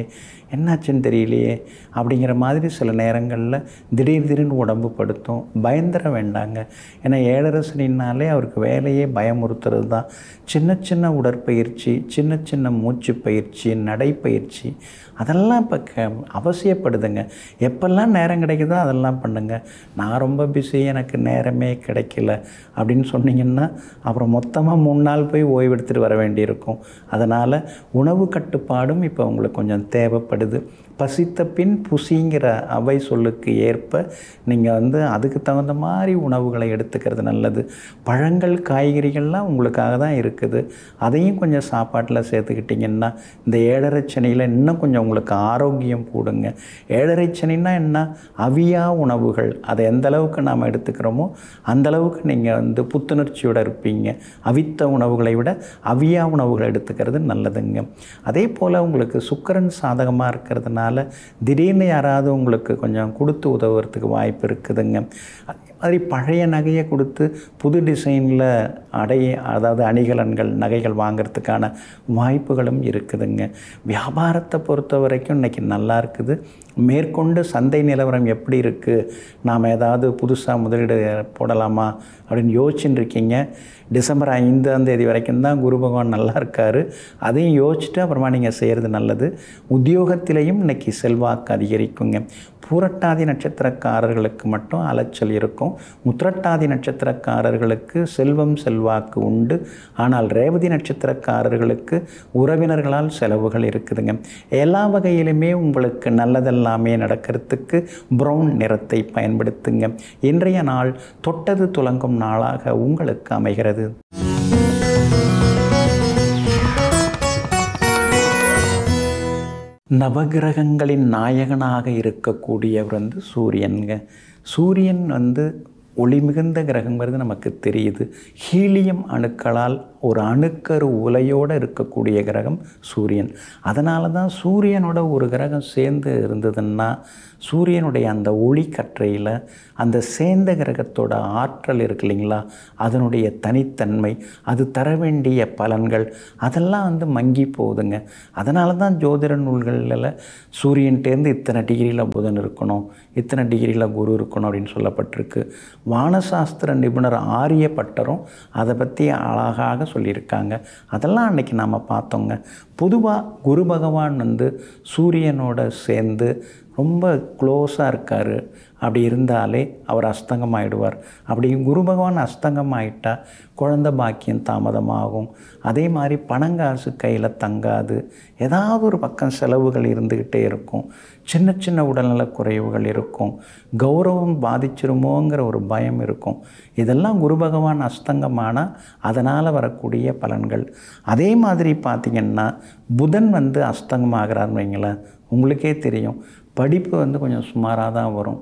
என்னாச்சுன்னு தெரியலையே அப்படிங்கிற மாதிரி சில நேரங்களில் திடீர்னு உடம்பு படுத்தும். பயந்துட வேண்டாங்க. ஏன்னா 7.5 சனினாலே அவருக்கு வேலையே பயமுறுத்துறது தான். சின்ன சின்ன உடற்பயிற்சி, சின்ன சின்ன மூச்சு பயிற்சி, நடைப்பயிற்சி, அதெல்லாம் இப்போ அவசியப்படுதுங்க. எப்பெல்லாம் நேரம் கிடைக்குதோ அதெல்லாம் பண்ணுங்க. நான் ரொம்ப பிஸி, எனக்கு நேரமே கிடைக்கல அப்படின்னு சொன்னீங்கன்னா அப்புறம் மொத்தமாக 3 நாள் போய் ஓய்வு எடுத்துகிட்டு வர வேண்டியிருக்கும். அதனால் உணவு கட்டுப்பாடும் இப்போ உங்களுக்கு கொஞ்சம் தேவைப்படுது. பசித்த பின் புசிங்கிற அவை சொல்லுக்கு ஏற்ப நீங்கள் அதுக்கு தகுந்த மாதிரி உணவுகளை எடுத்துக்கிறது நல்லது. பழங்கள், காய்கறிகள்லாம் உங்களுக்காக தான் இருக்குது. அதையும் கொஞ்சம் சாப்பாட்டில் சேர்த்துக்கிட்டிங்கன்னா இந்த 7.5 சனியில் இன்னும் கொஞ்சம் உங்களுக்கு ஆரோக்கியம் கூடுங்க. 7.5 சனின்னா என்ன? அவியா உணவுகள், அதை எந்த அளவுக்கு நாம் எடுத்துக்கிறோமோ அந்தளவுக்கு நீங்கள் புத்துணர்ச்சியோடு இருப்பீங்க. அவித்த உணவுகளை விட அவியா உணவுகளை எடுத்துக்கிறது நல்லதுங்க. அதே போல் உங்களுக்கு சுக்கிரன் சாதகமாக இருக்கிறதுனால திடீர்னு யாராவது உங்களுக்கு கொஞ்சம் கொடுத்து உதவுறதுக்கு வாய்ப்பு இருக்குதுங்க. அதே மாதிரி பழைய நகையை கொடுத்து புது டிசைனில் அதாவது அணிகலன்கள், நகைகள் வாங்கிறதுக்கான வாய்ப்புகளும் இருக்குதுங்க. வியாபாரத்தை பொறுத்த வரைக்கும் இன்றைக்கி நல்லா இருக்குது. மேற்கொண்டு சந்தை நிலவரம் எப்படி இருக்குது, நாம் ஏதாவது புதுசாக முதலீடு போடலாமா அப்படின்னு யோசிச்சுட்டு இருக்கீங்க. டிசம்பர் 5ஆம் தேதி வரைக்கும் தான் குரு பகவான் நல்லா இருக்கார். அதையும் யோசிச்சுட்டு அப்புறமா நீங்கள் செய்கிறது நல்லது. உத்தியோகத்திலையும் இன்றைக்கி செல்வாக்கு அதிகரிக்குங்க. பூரட்டாதி நட்சத்திரக்காரர்களுக்கு மட்டும் அலைச்சல் இருக்கும். உத்திரட்டாதி நட்சத்திரக்காரர்களுக்கு செல்வம், செல்வாக்கு உண்டு. ஆனால் ரேவதி நட்சத்திரக்காரர்களுக்கு உறவினர்களால் செலவுகள் இருக்குதுங்க. எல்லா வகையிலுமே உங்களுக்கு நல்லதெல்லாமே நடக்கிறதுக்கு ப்ரௌன் நிறத்தை பயன்படுத்துங்க. இன்றைய நாள் தொட்டது துலங்கும் நாளாக உங்களுக்கு அமைகிறது. நவகிரகங்களின் நாயகனாக இருக்கக்கூடியவர் சூரியனுங்க. சூரியன் ஒளி மிகுந்த கிரகங்கிறது நமக்கு தெரியுது. ஹீலியம் அணுக்களால் ஒரு அணுக்கரு உலையோடு இருக்கக்கூடிய கிரகம் சூரியன். அதனால தான் சூரியனோட ஒரு கிரகம் சேர்ந்து இருந்ததுன்னா சூரியனுடைய அந்த ஒளி கற்றையில் அந்த சேர்ந்த கிரகத்தோட ஆற்றல் இருக்கு இல்லைங்களா, அதனுடைய தனித்தன்மை, அது தர வேண்டிய பலன்கள் அதெல்லாம் மங்கி போகுதுங்க. அதனால தான் ஜோதிட நூல்களில் சூரியன்டேருந்து இத்தனை டிகிரியில் புதன் இருக்கணும், இத்தனை டிகிரியில் குரு இருக்கணும் அப்படின்னு சொல்லப்பட்டிருக்கு. வானசாஸ்திர நிபுணர் ஆரிய பட்டரும் அதை பற்றி அழகாக அதெல்லாம் சொல்லியிருக்காங்க. அதெல்லாம் அன்றைக்கி நாம் பார்த்தோங்க. பொதுவாக குரு பகவான் வந்து சூரியனோட சேர்ந்து ரொம்ப க்ளோஸாக இருக்கார். அப்படி இருந்தாலே அவர் அஸ்தங்கம் ஆகிடுவார். அப்படி குரு பகவான் அஸ்தங்கம் ஆகிட்டால் குழந்த பாக்கியம் தாமதமாகும். அதே மாதிரி பணங்காசு கையில் தங்காது. ஏதாவது ஒரு பக்கம் செலவுகள் இருந்துக்கிட்டே இருக்கும். சின்ன சின்ன உடல்நல குறைவுகள் இருக்கும். கௌரவம் பாதிச்சிருமோங்கிற ஒரு பயம் இருக்கும். இதெல்லாம் குரு பகவான் அஸ்தங்கமானால் அதனால் வரக்கூடிய பலன்கள். அதே மாதிரி பார்த்திங்கன்னா புதன் வந்து அஸ்தங்கமாகிறான்னு வைங்களேன், உங்களுக்கே தெரியும் படிப்பு வந்து கொஞ்சம் சுமாராக தான் வரும்.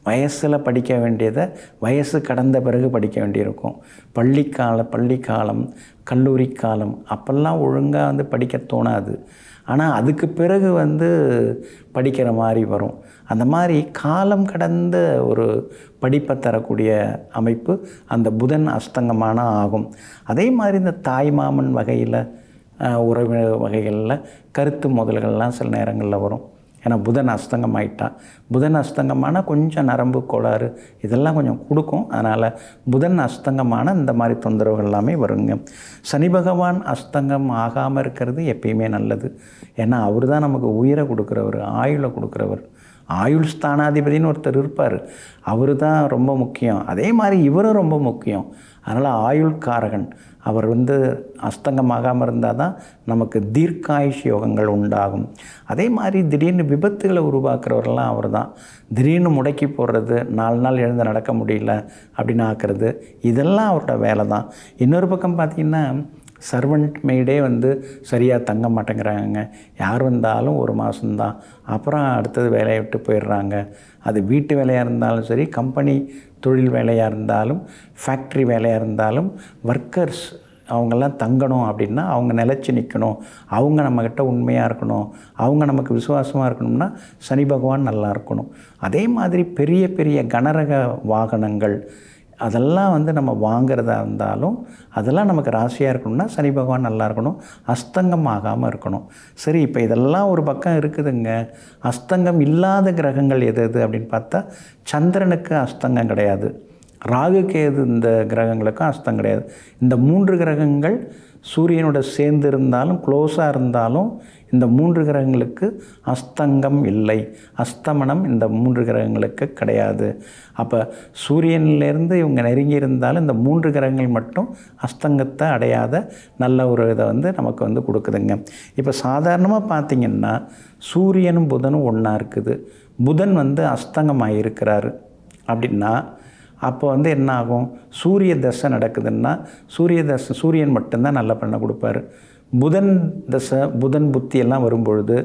வயசில் படிக்க வேண்டியதை வயசு கடந்த பிறகு படிக்க வேண்டியிருக்கும். பள்ளிக்காலம் கல்லூரி காலம் அப்போல்லாம் ஒழுங்காக வந்து படிக்க தோணாது. ஆனால் அதுக்கு பிறகு வந்து படிக்கிற மாதிரி வரும். அந்த மாதிரி காலம் கடந்த ஒரு படிப்பை தரக்கூடிய அமைப்பு அந்த புதன் அஸ்தங்கமான ஆகும். அதே மாதிரி இந்த தாய்மாமன் வகையில் உறவு வகைகளில் கருத்து மோதல்கள்லாம் சில நேரங்களில் வரும். ஏன்னா புதன் அஸ்தங்கம் ஆகிட்டான். புதன் அஸ்தங்கமான கொஞ்சம் நரம்பு கோளாறு இதெல்லாம் கொஞ்சம் கொடுக்கும். அதனால் புதன் அஸ்தங்கமான இந்த மாதிரி தொந்தரவுகள் எல்லாமே வருங்க. சனி பகவான் அஸ்தங்கம் ஆகாமல் இருக்கிறது எப்பயுமே நல்லது. ஏன்னா அவர் தான் நமக்கு உயிரை கொடுக்குறவர், ஆயுளை கொடுக்குறவர். ஆயுள் ஸ்தானாதிபதினு ஒருத்தர் இருப்பார், அவர் தான் ரொம்ப முக்கியம். அதே மாதிரி இவரும் ரொம்ப முக்கியம். அதனால் ஆயுள்காரகன் அவர் வந்து அஸ்தங்கமாகாமல் இருந்தால் தான் நமக்கு தீர்க்காயுஷ் யோகங்கள் உண்டாகும். அதே மாதிரி திடீர்னு விபத்துகளை உருவாக்குறவரெல்லாம் அவர் தான். திடீர்னு முடக்கி போடுறது, 4 நாள் எழுந்து நடக்க முடியல அப்படின்னு ஆக்குறது, இதெல்லாம் அவரோட வேலை தான். இன்னொரு பக்கம் பார்த்திங்கன்னா சர்வெண்ட் மெய்டே வந்து சரியாக தங்க மாட்டேங்கிறாங்க. யார் வந்தாலும் 1 மாதம்தான், அப்புறம் அடுத்தது வேலையை விட்டு போயிடுறாங்க. அது வீட்டு வேலையாக இருந்தாலும் சரி, கம்பெனி தொழில் வேலையாக இருந்தாலும், ஃபேக்ட்ரி வேலையாக இருந்தாலும், ஒர்க்கர்ஸ் அவங்கெல்லாம் தங்கணும் அப்படின்னா அவங்க நிலச்சி நிற்கணும், அவங்க நம்மக்கிட்ட உண்மையாக இருக்கணும், அவங்க நமக்கு விசுவாசமாக இருக்கணும்னா சனி பகவான் நல்லா இருக்கணும். அதே மாதிரி பெரிய பெரிய கனரக வாகனங்கள் அதெல்லாம் வந்து நம்ம வாங்கிறதா இருந்தாலும் அதெல்லாம் நமக்கு ராசியாக இருக்கணும்னா சனி பகவான் நல்லா இருக்கணும், அஸ்தங்கம் ஆகாமல் இருக்கணும். சரி, இப்போ இதெல்லாம் ஒரு பக்கம் இருக்குதுங்க. அஸ்தங்கம் இல்லாத கிரகங்கள் எது எது அப்படின்னு பார்த்தா சந்திரனுக்கு அஸ்தங்கம் கிடையாது, ராகு கேது இந்த கிரகங்களுக்கும் அஸ்தம் கிடையாது. இந்த 3 கிரகங்கள் சூரியனோட சேர்ந்து இருந்தாலும் க்ளோஸாக இருந்தாலும் இந்த 3 கிரகங்களுக்கு அஸ்தங்கம் இல்லை, அஸ்தமனம் இந்த 3 கிரகங்களுக்கு கிடையாது. அப்போ சூரியனிலேருந்து இவங்க நெருங்கி இருந்தாலும் இந்த 3 கிரகங்கள் மட்டும் அஸ்தங்கத்தை அடையாத நல்ல ஒரு இதை வந்து நமக்கு வந்து கொடுக்குதுங்க. இப்போ சாதாரணமாக பார்த்திங்கன்னா சூரியனும் புதனும் ஒன்றா இருக்குது. புதன் வந்து அஸ்தங்கமாக இருக்கிறாரு அப்படின்னா அப்போ வந்து என்ன ஆகும்? சூரிய தசை நடக்குதுன்னா சூரியன் மட்டும்தான் நல்ல பலனை கொடுப்பாரு. புதன் தசை புதன் புத்தி எல்லாம் வரும்பொழுது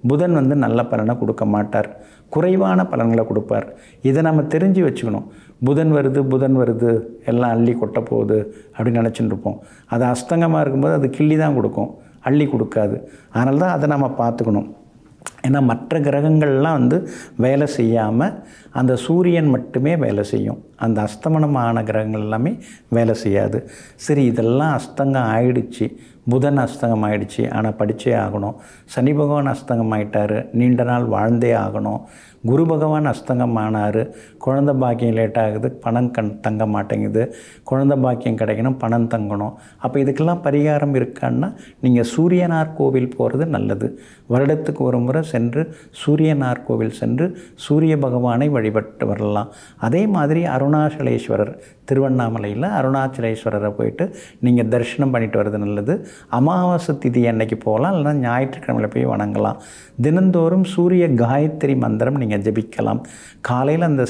புதன் வந்து நல்ல பலனை கொடுக்க மாட்டார், குறைவான பலன்களை கொடுப்பார். இதை நம்ம தெரிஞ்சு வச்சுக்கணும். புதன் வருது எல்லாம் அள்ளி கொட்ட போகுது அப்படின்னு நினச்சிட்டு இருப்போம். அது அஸ்தங்கமாக இருக்கும்போது அது கிள்ளி தான் கொடுக்கும், அள்ளி கொடுக்காது. அதனால தான் அதை நம்ம பார்த்துக்கணும். ஏன்னா மற்ற கிரகங்கள்லாம் வந்து வேலை செய்யாமல் அந்த சூரியன் மட்டுமே வேலை செய்யும். அந்த அஸ்தமனமான கிரகங்கள் எல்லாமே வேலை செய்யாது. சரி, இதெல்லாம் அஸ்தங்கம் ஆயிடுச்சு, புதன் அஸ்தங்கம் ஆயிடுச்சு, ஆனால் படித்தே ஆகணும். சனி பகவான் அஸ்தங்கம் ஆகிட்டார், நீண்ட நாள் வாழ்ந்தே ஆகணும். குரு பகவான் அஸ்தங்கம் ஆனார், குழந்த பாக்கியம் லேட் ஆகுது, பணம் தங்க மாட்டேங்குது. குழந்த பாக்கியம் கிடைக்கணும், பணம் தங்கணும். அப்போ இதுக்கெல்லாம் பரிகாரம் இருக்கான்னா நீங்கள் சூரியனார் கோவில் போகிறது நல்லது. வருடத்துக்கு ஒரு முறை சென்று சூரியனார் கோவில் சென்று சூரிய பகவானை வழிபட்டு வரலாம். அதே மாதிரி அருணாச்சலேஸ்வரர், திருவண்ணாமலையில் அருணாச்சலேஸ்வரரை போயிட்டு நீங்கள் தரிசனம் பண்ணிட்டு வர்றது நல்லது. அமாவாசை திதி அன்னைக்கு போகலாம், இல்லைனா ஞாயிற்றுக்கிழமையில் போய் வணங்கலாம். தினந்தோறும் சூரிய காயத்ரி மந்திரம் நீங்கள் ஜபிக்கலாம். காலையில் அந்த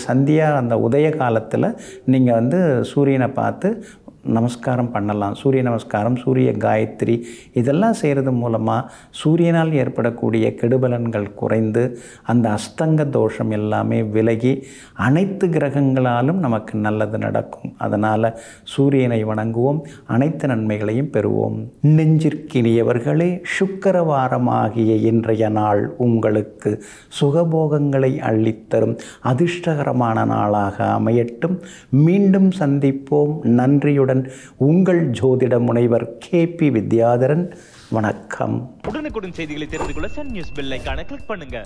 அந்த உதய காலத்தில் நீங்கள் வந்து சூரியனை பார்த்து நமஸ்காரம் பண்ணலாம். சூரிய நமஸ்காரம், சூரிய காயத்ரி இதெல்லாம் செய்கிறது மூலமாக சூரியனால் ஏற்படக்கூடிய கெடுபலன்கள் குறைந்து அந்த அஸ்தங்க தோஷம் எல்லாமே விலகி அனைத்து கிரகங்களாலும் நமக்கு நல்லது நடக்கும். அதனால் சூரியனை வணங்குவோம், அனைத்து நன்மைகளையும் பெறுவோம். நெஞ்சிற்கினியவர்களே, சுக்கிரவாரமாகிய இன்றைய நாள் உங்களுக்கு சுகபோகங்களை அள்ளித்தரும் அதிர்ஷ்டகரமான நாளாக அமையட்டும். மீண்டும் சந்திப்போம். நன்றியுடன் உங்கள் ஜோதிட முனைவர் KP வித்யாதரன். வணக்கம். உடனுக்குடன் செய்திகளை தெரிந்து கொள்ள சன் நியூஸ் பெல் ஐகானை கிளிக் பண்ணுங்க.